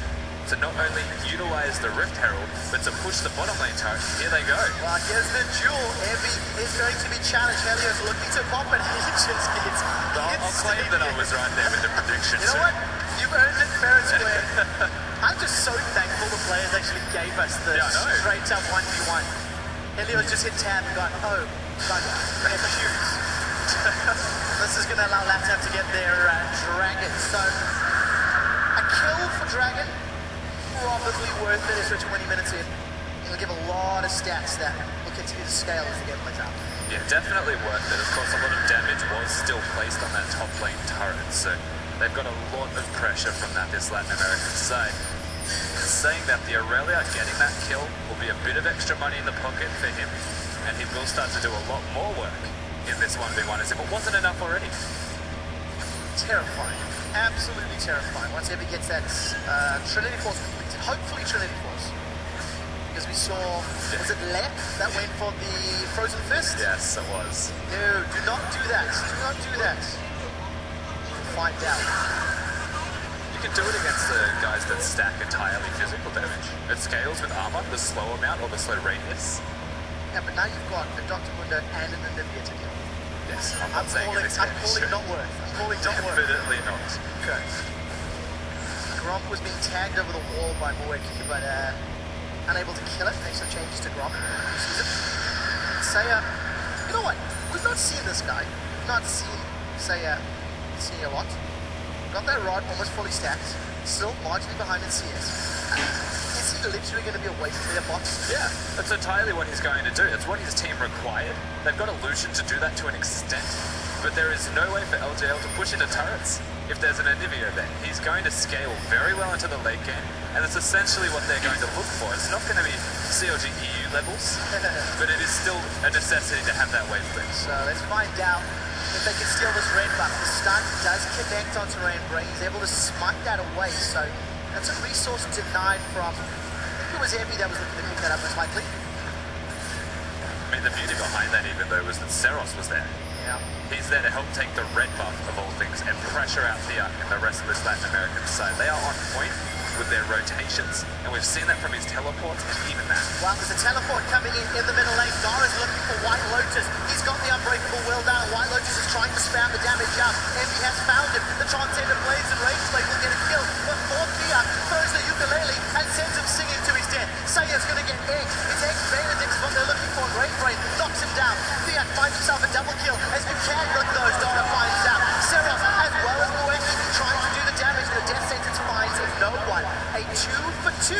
Speaker 6: to not only utilize the Rift Herald, but to push the bottom lane turret. Here they go.
Speaker 5: Well, here's the duel. Evie is going to be challenged. Helios looking to pop it. He just gets...
Speaker 6: I'll claim that I was right there with the prediction.
Speaker 5: You know what? You've earned it fair and square. I'm just so thankful the players actually gave us the straight up 1v1. Helios just hit tab and gone, oh, God, we have shoes. This is going to allow LATAM to get their Dragon. So, a kill for Dragon, probably worth it if we're 20 minutes in. It'll give a lot of stats that will continue to scale as the game plays out.
Speaker 6: Yeah, definitely worth it. Of course, a lot of damage was still placed on that top lane turret, so they've got a lot of pressure from that, this Latin American side. Saying that the Aurelia getting that kill will be a bit of extra money in the pocket for him, and he will start to do a lot more work in this 1v1 as if it wasn't enough already.
Speaker 5: Terrifying. Absolutely terrifying. Once Evie gets that Trinity Force completed, hopefully Trinity Force. Because we saw, was it Lep that went for the Frozen Fist?
Speaker 6: Yes, it was.
Speaker 5: No, do not do that. Do not do that. We'll find out.
Speaker 6: You can do it against the guys that stack entirely physical damage. It scales with armor, the slow amount or the slow radius.
Speaker 5: Yeah, but now you've got a Dr. Mundo and an Olivia to deal with.
Speaker 6: Yes, I'm not saying in this game.
Speaker 5: I'm calling not worth. I'm calling not worth.
Speaker 6: Definitely not.
Speaker 5: Okay. Gromp was being tagged over the wall by Moeki, but unable to kill it. Makes some changes to Gromp. Sees it. Seiya, you know what? We've not seen this guy. We've not seen Seiya a lot. Got that rod almost fully stacked. Still marginally behind in CS. Is he literally going to be away from their bot?
Speaker 6: Yeah, that's entirely what he's going to do. It's what his team required. They've got Illusion to do that to an extent, but there is no way for LJL to push into turrets if there's an Anivia there. He's going to scale very well into the late game, and it's essentially what they're going to look for. It's not going to be COG EU levels, but it is still a necessity to have that wave clear.
Speaker 5: So let's find out if they can steal this red buff. The stun does connect onto Rainbrain. He's able to smite that away, so that's a resource denied from, I think it was Evie that was looking to pick that up most likely.
Speaker 6: I mean, the beauty behind that even though was that Seros was there.
Speaker 5: Yeah.
Speaker 6: He's there to help take the red buff of all things and pressure out the and the rest of this Latin American side. They are on point with their rotations, and we've seen that from his teleports and even that.
Speaker 5: Well, there's a teleport coming in the middle lane. Dara's looking for White Lotus. He's got the Unbreakable Will down. White Lotus is trying to spam the damage up. Envy has found him. The Transcender Blades and Rage Blade will get a kill. But Thea throws the ukulele and sends him singing to his death. Seiya's going to get egged. It's egg Benedict is what they're looking for. Rainbrain knocks him down. Thea finds himself a double kill. As you can look those, Dara finds out. Seros as well as Moeki trying to do the damage. The death sentence finds no one. A 2-for-2.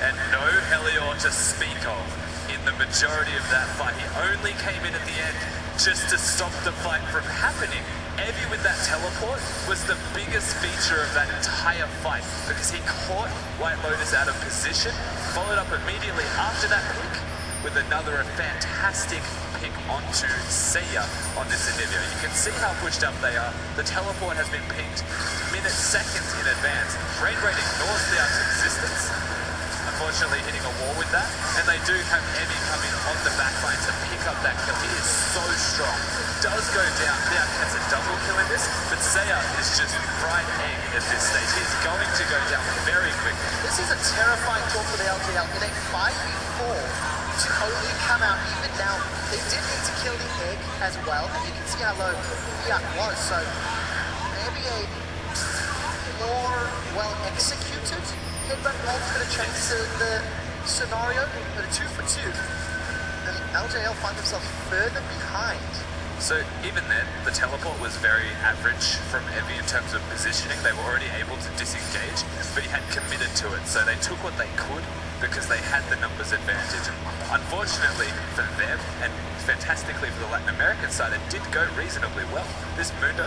Speaker 6: And no Helior to speak of in the majority of that fight. He only came in at the end just to stop the fight from happening. Evie with that teleport was the biggest feature of that entire fight because he caught White Lotus out of position, followed up immediately after that pick with another fantastic pick onto Seiya on this Anivia. You can see how pushed up they are. The teleport has been pinged minutes, seconds in advance. Rainbrain ignores the Arc's existence, unfortunately hitting a wall with that, and they do have Evie come in on the backline to pick up that kill. He is so strong. Does go down. The Arc gets a double kill in this, but Seiya is just fried egg at this stage. He's going to go down very quickly.
Speaker 5: This is a terrifying call for the LJL. In a 5v4, to only come out even now. They did need to kill the egg as well, and you can see how low Fiat was, so maybe a more well-executed headbutt ult could have changed the scenario, but a 2-for-2. And LJL find themselves further behind.
Speaker 6: So even then, the teleport was very average from Evie in terms of positioning. They were already able to disengage, but he had committed to it. So they took what they could because they had the numbers advantage. And unfortunately for them, and fantastically for the Latin American side, it did go reasonably well. This Mundo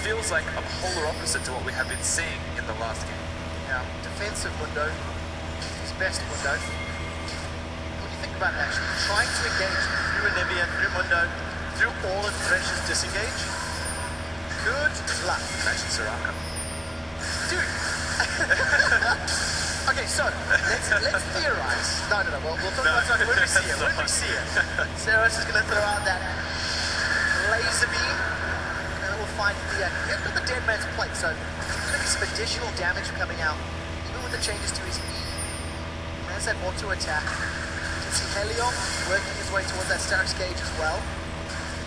Speaker 6: feels like a polar opposite to what we have been seeing in the last game.
Speaker 5: Now, defensive Mundo, his best Mundo. about it actually. Trying to engage through Anivia, through Mundo, through all of Thresh's disengage. Good luck.
Speaker 6: Imagine Soraka.
Speaker 5: Dude. Okay, so let's theorize. No. We'll talk about Soraka when we see it. When we see it. Saros is going to throw out that laser beam. And then we'll find the dead man's plate. So there's going to be some additional damage coming out. Even with the changes to his E. Has that auto attack. You can see Helion working his way towards that Starix gauge as well.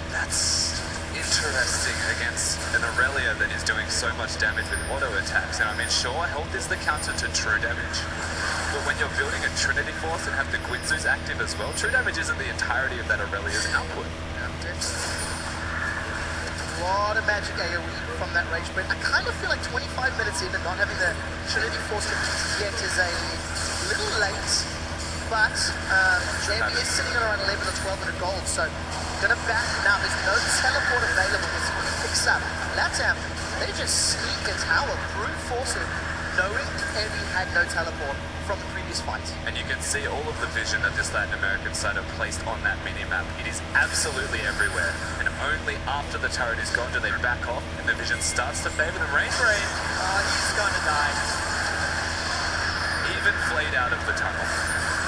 Speaker 6: That's interesting against an Aurelia that is doing so much damage with auto attacks. And I mean, sure, health is the counter to true damage. But when you're building a Trinity Force and have the Guinzus active as well, true damage isn't the entirety of that Aurelia's output.
Speaker 5: A lot of magic AoE from that rage sprint. I kind of feel like 25 minutes in and not having the Trinity Force complete yet is a little late, but JB is sitting at around 11 or 1200 gold, so gonna back now. There's no teleport available as he picks up. Latam, they just sneak a tower, brute force it, knowing Evie had no teleport from the previous fight.
Speaker 6: And you can see all of the vision that this Latin American side have placed on that mini-map. It is absolutely everywhere, and only after the turret is gone do they back off, and the vision starts to favor them. Rain.
Speaker 5: Oh, he's gonna die.
Speaker 6: Even flayed out of the tunnel.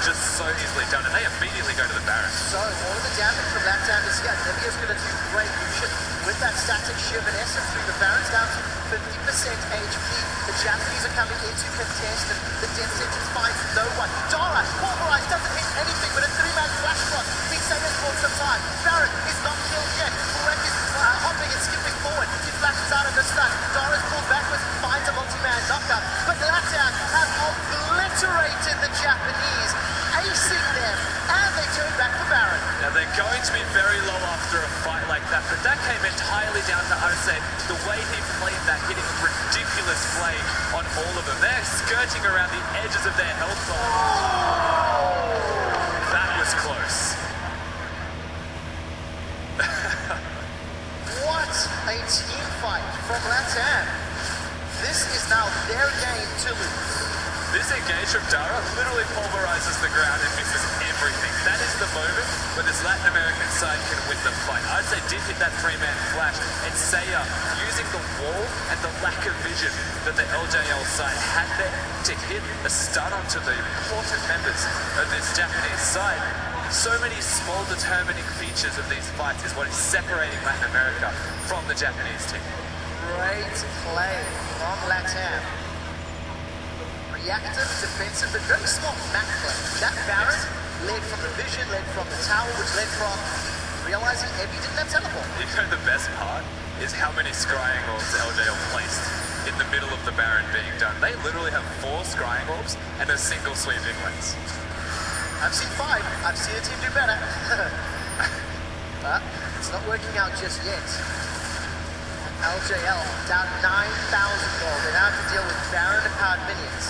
Speaker 6: Just so easily done, and they immediately go to the Baron.
Speaker 5: So all of the damage from Latam is here. Nevia's going to do great Lucian with that static shiv in essence through the Baron's down to 50% HP. The Japanese are coming into contest, and the death sentence finds no one. Dara, pulverized, doesn't hit anything, but a 3-man flash shot. Big Saiyans for some time. Baron is not killed yet. Fulrek is hopping and skipping forward. He flashes out of the stun. Dara's pulled backwards, finds a multi-man knockup, but Latam have obliterated the Japanese, acing them, and they turn back for Baron.
Speaker 3: Now they're going to be very low after a fight like that, but that came entirely down to Arce, the way he played that, hitting a ridiculous play on all of them. They're skirting around the edges of their health bar. That was close.
Speaker 5: What a team fight from Latam. This is now their game to lose.
Speaker 3: This engage from Dara literally pulverizes the ground and misses everything. That is the moment where this Latin American side can win the fight. I'd say did hit that 3-man flash, and Seiya using the wall and the lack of vision that the LJL side had there to hit a stun onto the important members of this Japanese side. So many small determining features of these fights is what is separating Latin America from the Japanese team.
Speaker 5: Great play from Latam. Reactive, defensive, but very smart map play. That Baron led from the vision, led from the tower, which led from realizing Evie didn't have teleport.
Speaker 6: You know the best part is how many scrying orbs LJL placed in the middle of the Baron being done. They literally have 4 scrying orbs and a single sweeping lens.
Speaker 5: I've seen 5. I've seen a team do better. But it's not working out just yet. LJL down 9,000 gold. They now have to deal with Baron and powered minions.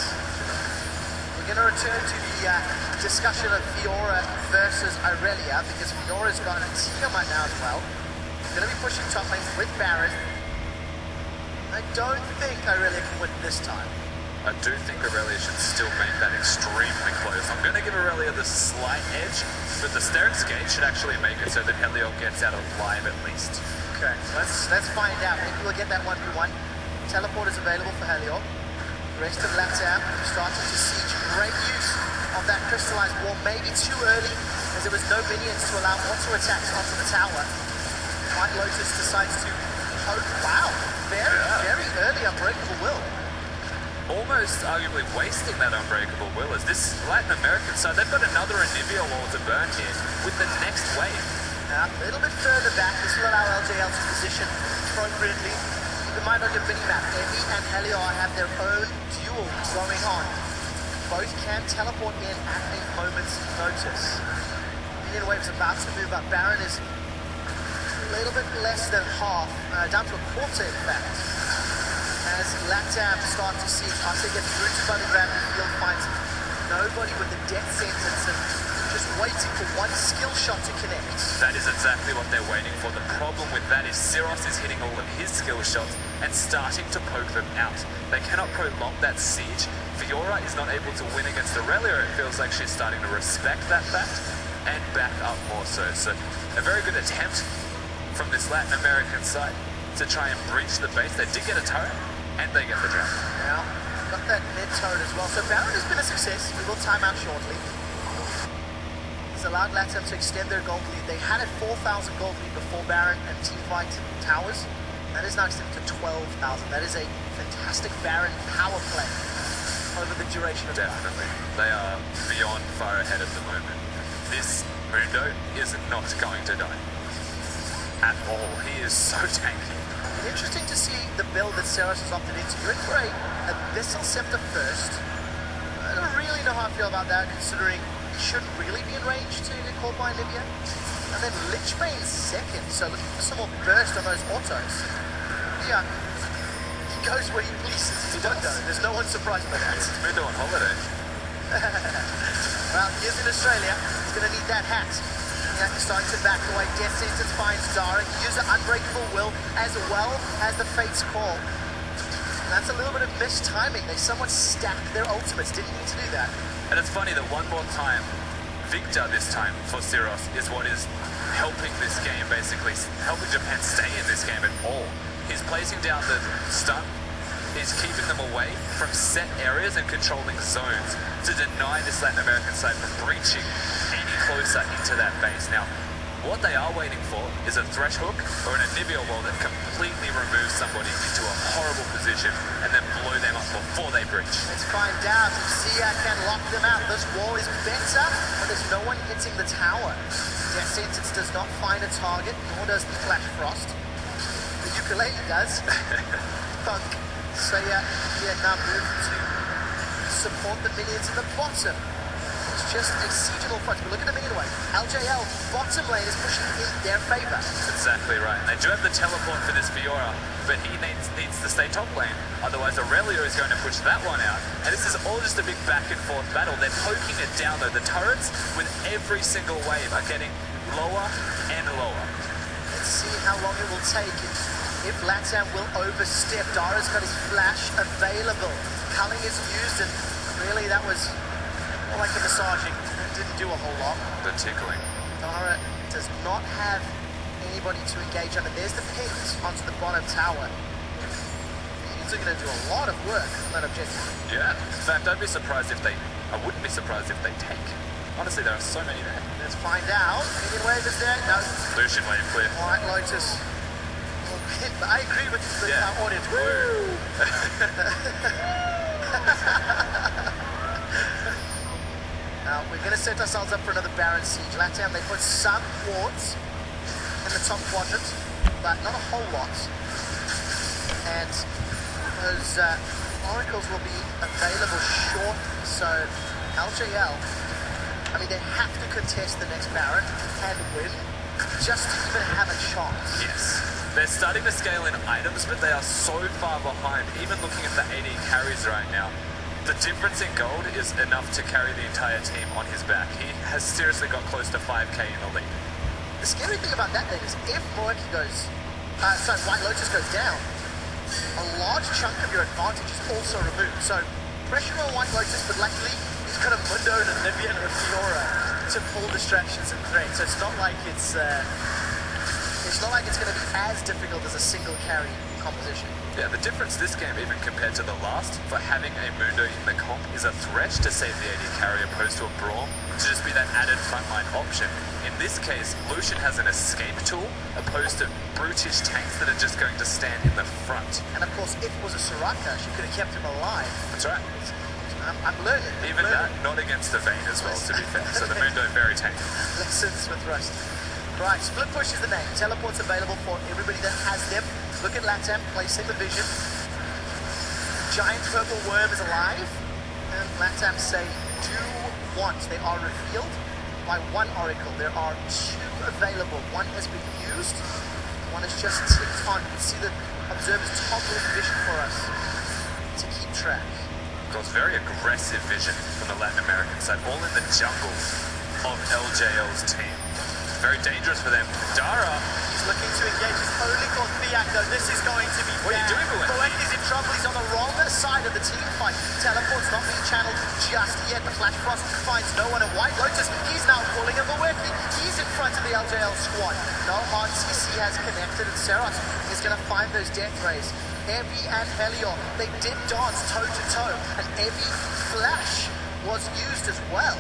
Speaker 5: We're going to return to the discussion of Fiora versus Aurelia, because Fiora's got a Tiamat now as well. Going to be pushing top lane with Baron. I don't think Aurelia can win this time.
Speaker 6: I do think Aurelia should still make that extremely close. I'm going to give Aurelia the slight edge, but the Starix gate should actually make it so that Helion gets out alive at least.
Speaker 5: Okay, let's find out. Maybe we'll get that 1v1. Teleport is available for Helion. The rest of Latam starting to siege. Great use of that crystallized wall. Maybe too early, as there was no minions to allow auto attacks onto the tower. White Lotus decides to poke. Wow, very early Unbreakable Will.
Speaker 6: Almost arguably wasting that Unbreakable Will, as this Latin American side, they've got another Anivia wall to burn here with the next wave.
Speaker 5: Now, a little bit further back, this will allow LJL to position appropriately. Keep in mind on your mini-map, Evie and Helion have their own duel going on. Both can teleport in at a moment's notice. Minion wave's about to move up. Baron is a little bit less than half, down to a quarter in fact. As Latam start to see Ase gets rooted by the gravity field, finds nobody with the death sentence and just waiting for one skill shot to connect.
Speaker 6: That is exactly what they're waiting for. The problem with that is Syros is hitting all of his skill shots and starting to poke them out. They cannot prolong that siege. Fiora is not able to win against Aurelia. It feels like she's starting to respect that fact. and back up more so. So a very good attempt from this Latin American side to try and breach the base. They did get a turret, and they get the dragon.
Speaker 5: Now, got that mid turret as well. So Baron has been a success. We will time out shortly. It's allowed LATAM to extend their gold lead. They had a 4,000 gold lead before Baron and Teamfight Towers. That is now extended to 12,000. That is a fantastic Baron power play over the duration of
Speaker 6: Definitely. They are beyond far ahead at the moment. This Mundo is not going to die at all. He is so tanky.
Speaker 5: Interesting to see the build that Seros has opted into. You're in for a Abyssal Scepter first. I don't really know how I feel about that, considering he shouldn't really be in range to get caught by Libya. And then Lichbane second, so looking for some more burst on those autos. Yeah, he goes where he pleases. He's Mundo. There's no one surprised by that.
Speaker 6: It's Mundo on holiday.
Speaker 5: Well, he's in Australia. He's going to need that hat. Yeah, he's starting to back away. Death Sentence finds Dara. He used an Unbreakable Will as well as the Fate's Call. And that's a little bit of missed timing. They somewhat stacked their ultimates. Didn't need to do that.
Speaker 6: And it's funny that one more time, Victor this time for Syros is what is helping this game, basically helping Japan stay in this game at all. He's placing down the stun. He's keeping them away from set areas and controlling zones to deny this Latin American side from breaching any closer into that base. Now, what they are waiting for is a thresh hook or an Anivia wall that completely removes somebody into a horrible position and then blow them up before they breach.
Speaker 5: Let's find out if Zia can lock them out. This wall is better, but there's no one hitting the tower. Death Sentence does not find a target, nor does the Flash Frost. The ukulele does. Punk. So yeah, now move to support the minions in the bottom. It's just a seasonal fight. But look at the minion wave. LJL, bottom lane is pushing in their favor.
Speaker 6: That's exactly right. And they do have the teleport for this Fiora, but he needs to stay top lane. Otherwise Aurelio is going to push that one out. And this is all just a big back and forth battle. They're poking it down though. The turrets with every single wave are getting lower and lower.
Speaker 5: Let's see how long it will take. If LATAM will overstep. Dara's got his flash available. Culling is used, and really that was more like a massaging. It didn't do a whole lot.
Speaker 6: The tickling.
Speaker 5: Dara does not have anybody to engage under. There's the pings onto the bottom tower. He's going to do a lot of work on that objective.
Speaker 6: Yeah. In fact, I wouldn't be surprised if they take. Honestly, there are so many there.
Speaker 5: Let's find out. Minion wave is there? No.
Speaker 6: Lucian wave clear.
Speaker 5: White Lotus. I agree with the audience. Woo! Now, we're going to set ourselves up for another Baron siege. LATAM, they put some wards in the top quadrant, but not a whole lot. And those oracles will be available shortly. So, LJL, I mean, they have to contest the next Baron and win just to even have a chance.
Speaker 6: Yes. They're starting to scale in items, but they are so far behind. Even looking at the AD carries right now, the difference in gold is enough to carry the entire team on his back. He has seriously got close to 5k in the lead.
Speaker 5: The scary thing about that then is if White Lotus goes down, a large chunk of your advantage is also removed. So pressure on White Lotus, but luckily he's got a Mundo and a Nivea and a Fiora to pull distractions and threats. So it's not like it's going to be as difficult as a single carry composition.
Speaker 6: Yeah, the difference this game, even compared to the last, for having a Mundo in the comp is a thresh to save the AD carry opposed to a Braum to just be that added frontline option. In this case, Lucian has an escape tool opposed to brutish tanks that are just going to stand in the front.
Speaker 5: And of course, if it was a Soraka, she could have kept him alive.
Speaker 6: That's right.
Speaker 5: I'm learning.
Speaker 6: Even that, not against the Vayne as well, to be fair. So the Mundo very tanky.
Speaker 5: Lessons with Rust. Right, split push is the name. Teleport's available for everybody that has them. Look at LATAM placing the vision. Giant purple worm is alive. And LATAM say, do want. They are revealed by one oracle. There are two available. One has been used. One is just ticked on. You can see the observer's toggling vision for us to keep track.
Speaker 6: Of course, very aggressive vision from the Latin American side, all in the jungle of LJL's team. Very dangerous for them. Dara.
Speaker 5: He's looking to engage his only called Fiat though. This is going to be bad.
Speaker 6: What are you doing, Boeck?
Speaker 5: Boeck is in trouble. He's on the wrong side of the team fight. teleport's not being channeled just yet. The Flash Frost finds no one, and White Lotus, he's now pulling a Maweki. He's in front of the LJL squad. No hard CC has connected, and Seros is going to find those death rays. Evie and Helior, they did dance toe-to-toe, and Evie Flash was used as well.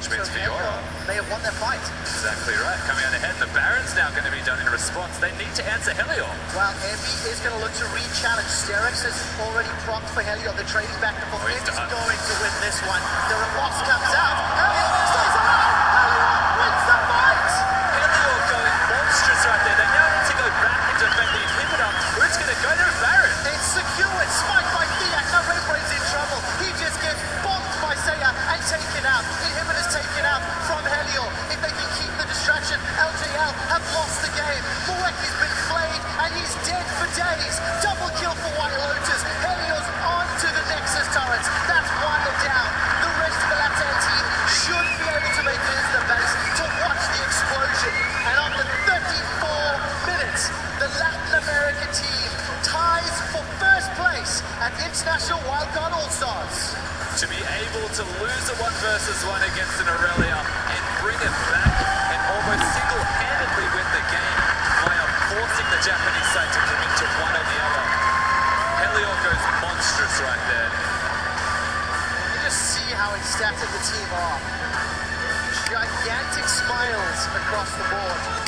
Speaker 6: Which means
Speaker 5: So
Speaker 6: Fiora.
Speaker 5: May have won their fight.
Speaker 6: Exactly right. Coming out ahead, and the Baron's now going to be done in response. They need to answer Helior.
Speaker 5: Well, Evie is going to look to re-challenge. Sterex is already propped for Helior. They're trading back and forth.
Speaker 6: Oh, he's
Speaker 5: Evie's
Speaker 6: done.
Speaker 5: going to win this one. The remorse comes out. Helior stays alive. Helior wins the fight.
Speaker 6: Helior going monstrous right there. They now need to go back and defend the inhibitor. Who's going to go there? Baron.
Speaker 5: It's secured. Spiked by Fiat. Now Red Brain's in trouble. He just gets bombed by Seiya and taken out. Inhibitor's taken out from Helior. If they can keep the distraction, LJL have lost the game. Maweki's been flayed and he's dead for days. Double kill for White Lotus. Helior's on to the Nexus turrets. That's one down. The rest of the Latin team should be able to make it into the base to watch the explosion. And after 34 minutes, the Latin America team ties for first place at International Wildcard Allstars.
Speaker 6: To be able to lose a 1 versus 1 against an Aurelia and bring it back and almost single-handedly win the game via forcing the Japanese side to commit to one or the other. Helior goes monstrous right there.
Speaker 5: You just see how ecstatic the team are. Gigantic smiles across the board.